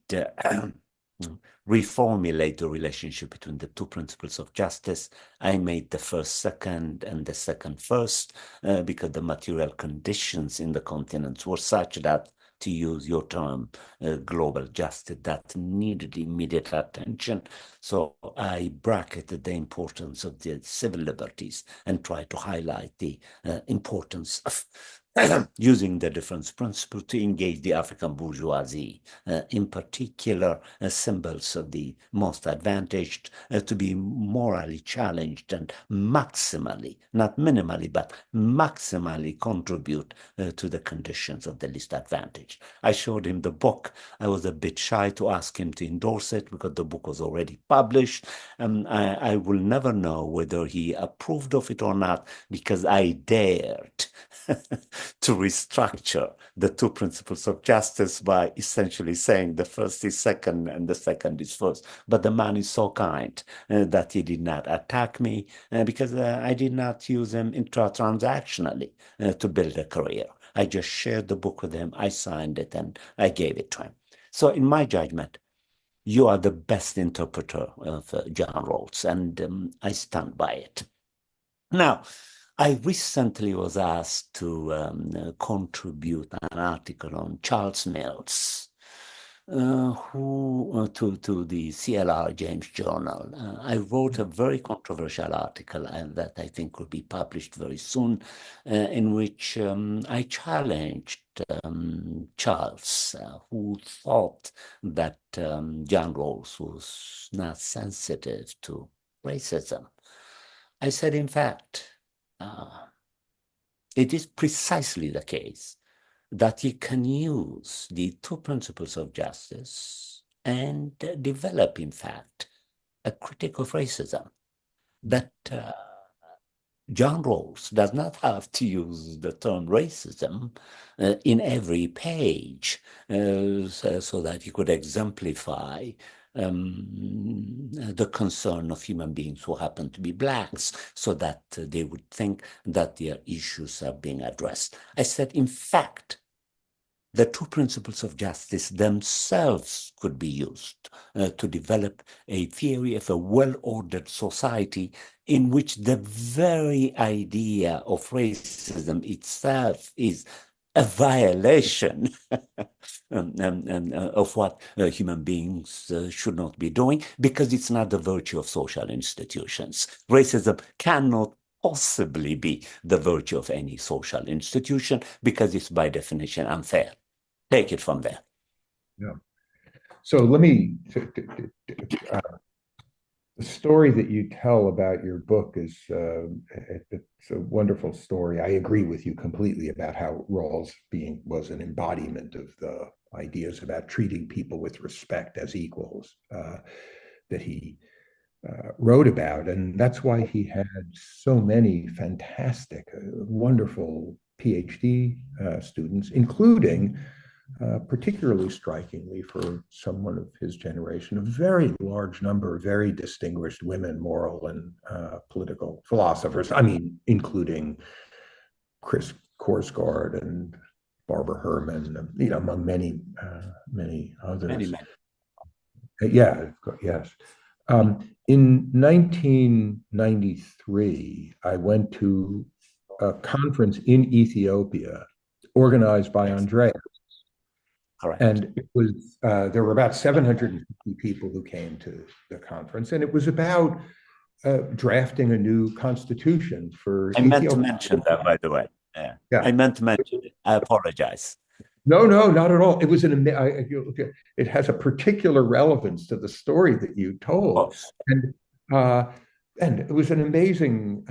reformulate the relationship between the two principles of justice. I made the first second and the second first because the material conditions in the continents were such that, to use your term, global justice, that needed immediate attention. So I bracketed the importance of the civil liberties and tried to highlight the importance of using the difference principle to engage the African bourgeoisie, in particular symbols of the most advantaged, to be morally challenged and maximally, not minimally, but maximally contribute to the conditions of the least advantaged. I showed him the book. I was a bit shy to ask him to endorse it because the book was already published. I will never know whether he approved of it or not because I dared to restructure the two principles of justice by essentially saying the first is second and the second is first. But the man is so kind that he did not attack me because I did not use him intra-transactionally to build a career. I just shared the book with him, I signed it, and I gave it to him. So in my judgment, you are the best interpreter of John Rawls, and I stand by it. Now, I recently was asked to contribute an article on Charles Mills, to the CLR James Journal. I wrote a very controversial article that I think will be published very soon, in which I challenged Charles, who thought that John Rawls was not sensitive to racism. I said, in fact, it is precisely the case that you can use the two principles of justice and develop, in fact, a critique of racism. That John Rawls does not have to use the term racism in every page so that he could exemplify the concern of human beings who happen to be blacks, so that they would think that their issues are being addressed. I said, in fact, the two principles of justice themselves could be used to develop a theory of a well-ordered society in which the very idea of racism itself is a violation of what human beings should not be doing, because it's not the virtue of social institutions. Racism cannot possibly be the virtue of any social institution because it's by definition unfair. Take it from there. Yeah. So let me, the story that you tell about your book is it's a wonderful story. I agree with you completely about how Rawls was an embodiment of the ideas about treating people with respect as equals that he wrote about. And that's why he had so many fantastic, wonderful PhD students, including particularly strikingly for someone of his generation, a very large number of very distinguished women, moral and political philosophers. I mean, including Chris Korsgaard and Barbara Herman, among many others. Many men. Yeah, yes. In 1993, I went to a conference in Ethiopia organized by Andreas. Correct. And it was there were about 750 people who came to the conference, and it was about drafting a new constitution for I Ethiopia. meant to mention that, by the way. Yeah. I meant to mention it. I apologize. No, not at all. It was it has a particular relevance to the story that you told, and it was an amazing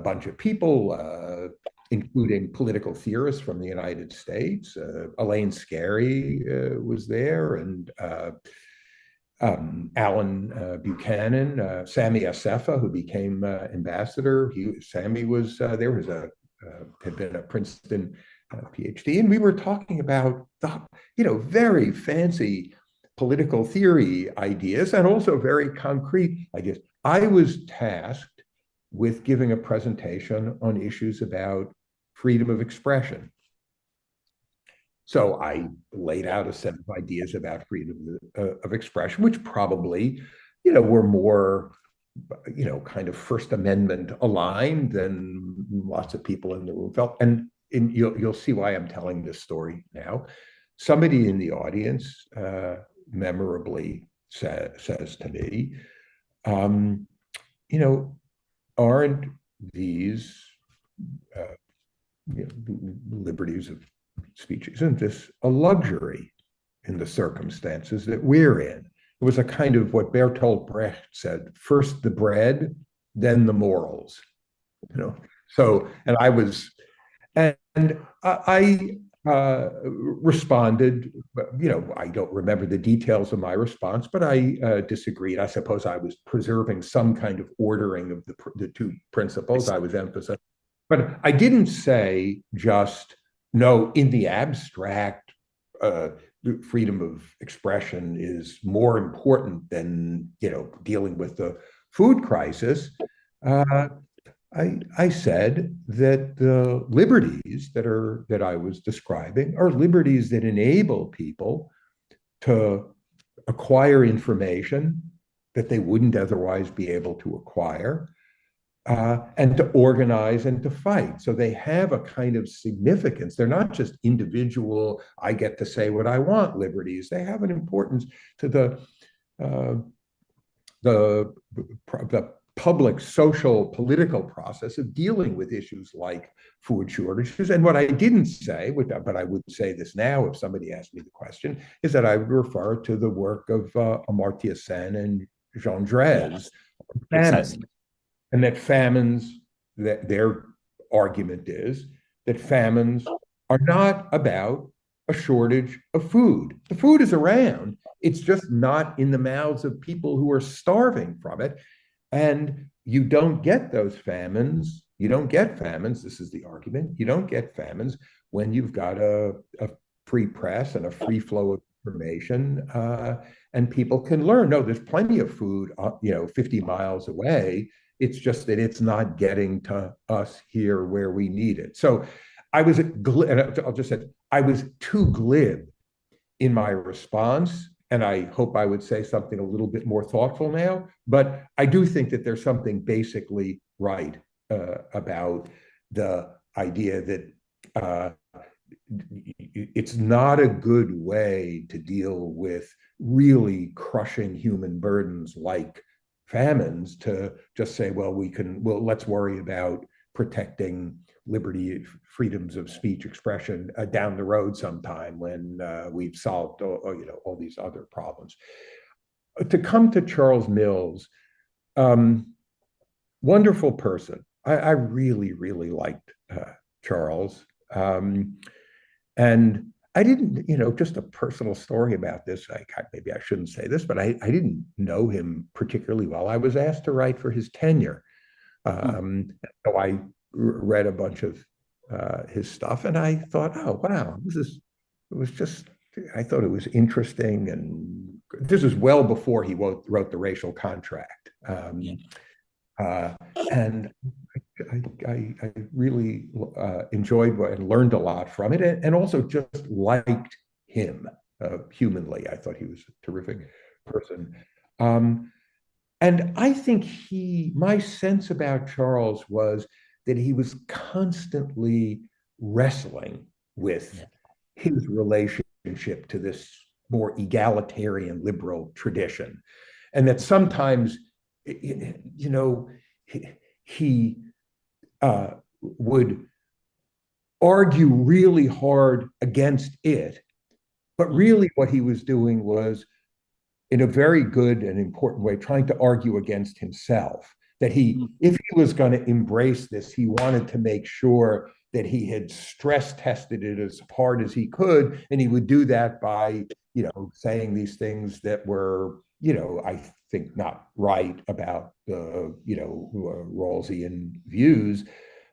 bunch of people, including political theorists from the United States. Elaine Scarry was there, and Alan Buchanan, Sami Assefa, who became ambassador. Sami was there was a had been a Princeton PhD, and we were talking about the very fancy political theory ideas and also very concrete ideas. I was tasked with giving a presentation on issues about freedom of expression. So I laid out a set of ideas about freedom of expression, which probably, were more, kind of First Amendment aligned than lots of people in the room felt. And you'll see why I'm telling this story now. Somebody in the audience memorably says to me, aren't these liberties of speech, isn't this a luxury in the circumstances that we're in? It was a kind of what Bertolt Brecht said, first the bread, then the morals. So, and I responded, I don't remember the details of my response, but I disagreed. I suppose I was preserving some kind of ordering of the two principles I was emphasizing. But I didn't say just, no, in the abstract, freedom of expression is more important than dealing with the food crisis. I said that the liberties that I was describing are liberties that enable people to acquire information that they wouldn't otherwise be able to acquire, and to organize and to fight. So they have a kind of significance. They're not just individual, I get to say what I want liberties. They have an importance to the public, social, political process of dealing with issues like food shortages. And what I didn't say, but I would say this now if somebody asked me the question, is that I would refer to the work of Amartya Sen and Jean Drèze. Exactly. And that famines, that their argument is that famines are not about a shortage of food. The food is around. It's just not in the mouths of people who are starving from it. And you don't get those famines. You don't get famines. This is the argument. You don't get famines when you've got a free press and a free flow of information, and people can learn. No, there's plenty of food, 50 miles away. It's just that it's not getting to us here where we need it. So I was, and I'll just say, I was too glib in my response. And I hope I would say something a little bit more thoughtful now. But I do think that there's something basically right about the idea that it's not a good way to deal with really crushing human burdens like famines to just say, well, let's worry about protecting liberty, freedoms of speech, expression down the road sometime when we've solved all these other problems. To come to Charles Mills, wonderful person. I really, really liked Charles. And I didn't, just a personal story about this. Maybe I shouldn't say this, but I didn't know him particularly well. I was asked to write for his tenure. So I read a bunch of his stuff, and I thought, oh, wow, I thought it was interesting. And this is well before he wrote The Racial Contract. And I really enjoyed and learned a lot from it, and also just liked him humanly. I thought he was a terrific person. And I think my sense about Charles was that he was constantly wrestling with his relationship to this more egalitarian liberal tradition. And that sometimes, he would argue really hard against it. But really what he was doing was, in a very good and important way, trying to argue against himself. That if he was going to embrace this, he wanted to make sure that he had stress tested it as hard as he could. And he would do that by, saying these things that were, I think not right about the, Rawlsian views,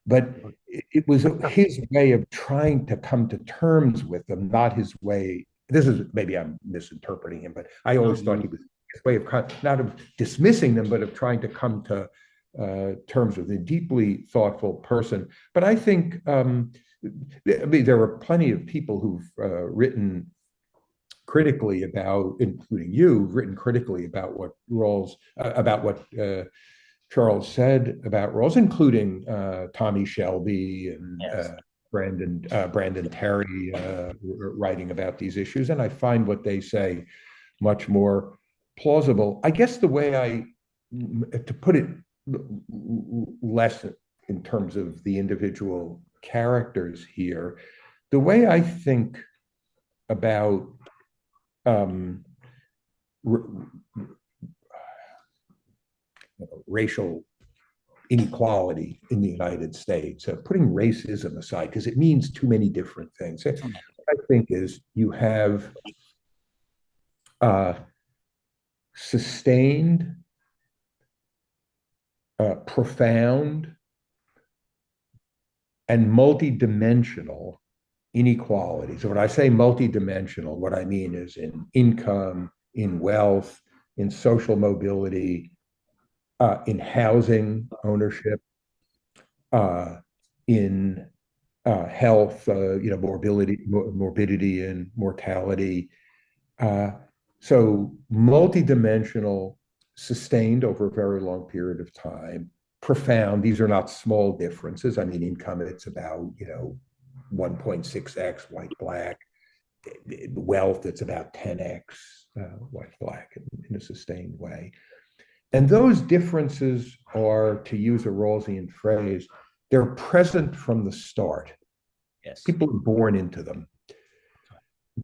but it was his way of trying to come to terms with them, not his way. This is maybe I'm misinterpreting him, but I always thought he was his way of not of dismissing them, but of trying to come to terms with a deeply thoughtful person. But I think, I mean, there are plenty of people who've written critically about, including you, written critically about what Charles said about Rawls, including Tommy Shelby and Yes. Brandon Terry writing about these issues, and I find what they say much more plausible. I guess the way to put it less in terms of the individual characters here, the way I think about um, racial inequality in the United States, putting racism aside, because it means too many different things. What I think is you have sustained, profound, and multidimensional inequalities. So when I say multidimensional, what I mean is in income, in wealth, in social mobility, in housing ownership, in health, morbidity and mortality. So multidimensional, sustained over a very long period of time, profound. These are not small differences. I mean, income, it's about, 1.6x white, black. Wealth, it's about 10x white, black in a sustained way. And those differences are, to use a Rawlsian phrase, they're present from the start. Yes. People are born into them.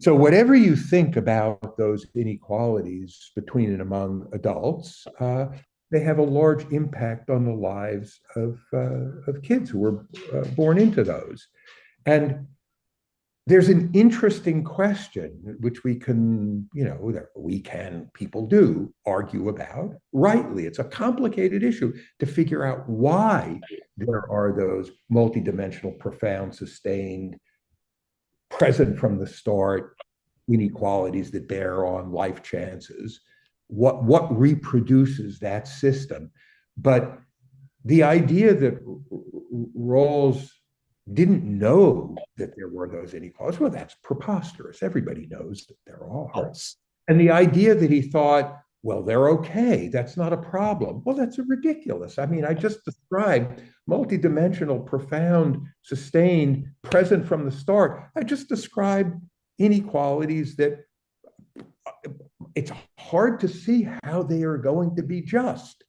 So whatever you think about those inequalities between and among adults, they have a large impact on the lives of kids who were born into those. And there's an interesting question, which people do argue about rightly. It's a complicated issue to figure out why there are those multidimensional, profound, sustained, present from the start inequalities that bear on life chances. What reproduces that system? But the idea that Rawls didn't know that there were those inequalities, well, that's preposterous. Everybody knows that there are. Yes. And the idea that he thought, well, they're okay, that's not a problem, well, that's ridiculous. I mean, I just described multidimensional, profound, sustained, present from the start. I just described inequalities that it's hard to see how they are going to be just.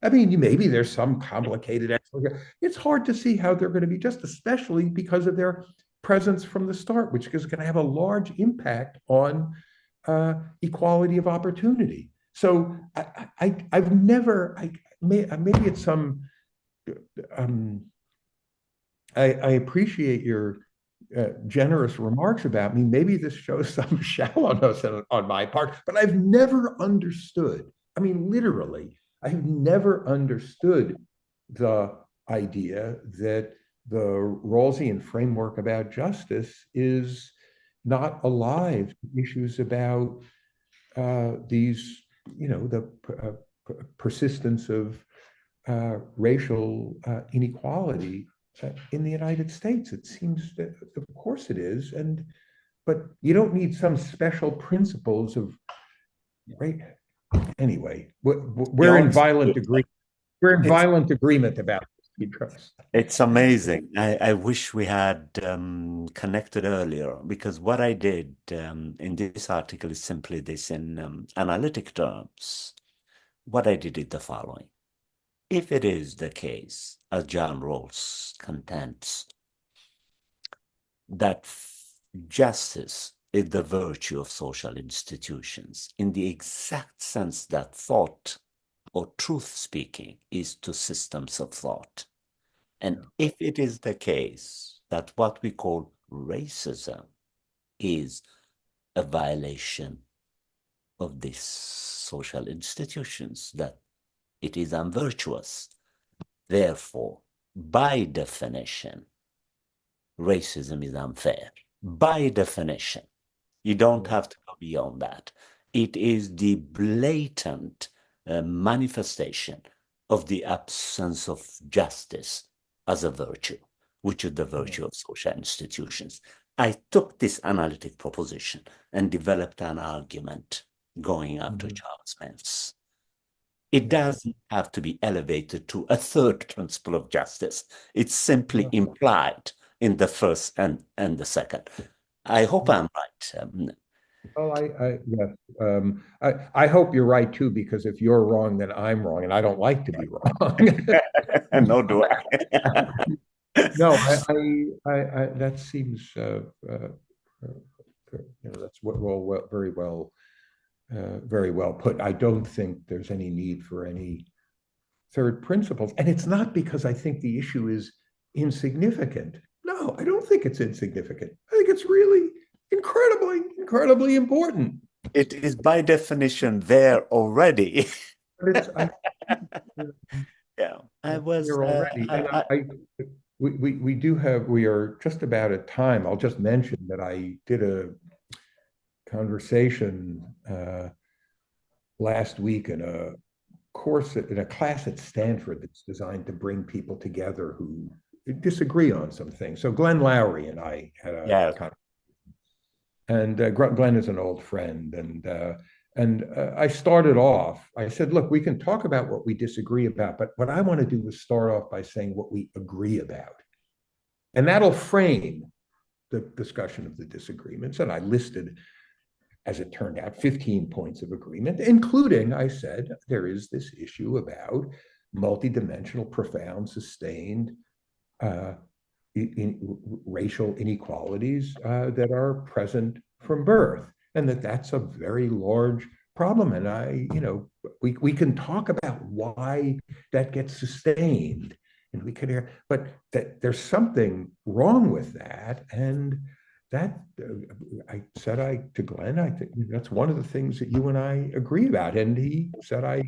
I mean, maybe there's some complicated explanation. It's hard to see how they're going to be just, especially because of their presence from the start, which is going to have a large impact on equality of opportunity. So I've never, maybe it's some, I appreciate your generous remarks about me. Maybe this shows some shallowness on my part, but I've never understood. I mean, literally, I have never understood the idea that the Rawlsian framework about justice is not alive to issues about these, the persistence of racial inequality in the United States. It seems that, of course, it is, but you don't need some special principles of, right? Anyway, we're in violent agreement. We're in violent agreement about this, Kiros. It's amazing. I wish we had connected earlier, because what I did in this article is simply this in analytic terms. What I did is the following. If it is the case, as John Rawls contends, that justice is the virtue of social institutions in the exact sense that thought or truth speaking is to systems of thought. And if it is the case that what we call racism is a violation of these social institutions, that it is unvirtuous. Therefore, by definition, racism is unfair. By definition, you don't have to go beyond that. It is the blatant manifestation of the absence of justice as a virtue, which is the virtue of social institutions. I took this analytic proposition and developed an argument going after Charles Mintz. It doesn't have to be elevated to a third principle of justice. It's simply implied in the first and the second. I hope I'm right. Well, yes. I hope you're right too, because if you're wrong, then I'm wrong, and I don't like to be wrong. No, do I? No, that seems that's very well put. I don't think there's any need for any third principles, and it's not because I think the issue is insignificant. No, I don't think it's insignificant. I think it's really incredibly important. It is by definition there already. But Yeah, I was. here already, we are just about at time. I'll just mention that I did a conversation last week in a class at Stanford that's designed to bring people together who disagree on some things. So Glenn Lowry and I had a conversation. And Glenn is an old friend, and I started off. I said, "Look, we can talk about what we disagree about, but what I want to do is start off by saying what we agree about, and that'll frame the discussion of the disagreements." And I listed, as it turned out, 15 points of agreement, including, I said, there is this issue about multidimensional, profound, sustained racial inequalities that are present from birth, and that's a very large problem. And we can talk about why that gets sustained, and we can hear, but that there's something wrong with that, and that I said to Glenn, I think that's one of the things that you and I agree about, and he said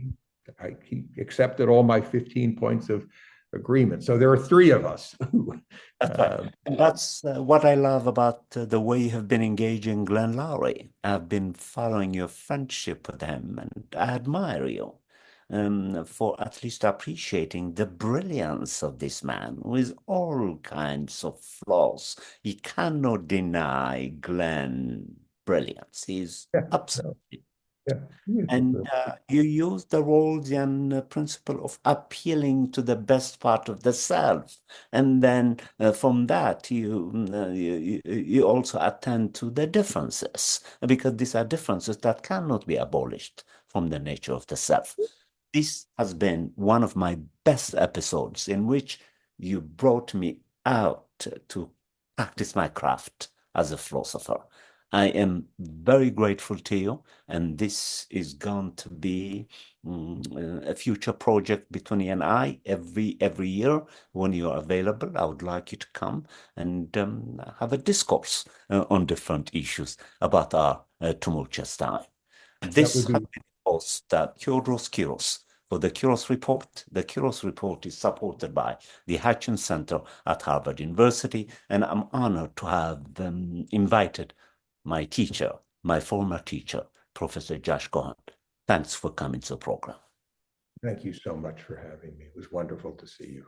he accepted all my 15 points of agreement. So there are three of us. That's what I love about the way you have been engaging Glenn Lowry. I've been following your friendship with him, and I admire you for at least appreciating the brilliance of this man with all kinds of flaws. You cannot deny Glenn brilliance. He's absolutely. And you use the Rawlsian principle of appealing to the best part of the self, and then from that you also attend to the differences, because these are differences that cannot be abolished from the nature of the self. This has been one of my best episodes in which you brought me out to practice my craft as a philosopher. I am very grateful to you, and this is going to be a future project between you and I. Every year when you are available, I would like you to come and have a discourse on different issues about our tumultuous time. This has been host Teodros Kiros for the Kiros Report. The Kiros Report is supported by the Hutchins Center at Harvard University, and I'm honored to have invited my teacher, my former teacher, Professor Josh Cohen. Thanks for coming to the program. Thank you so much for having me. It was wonderful to see you.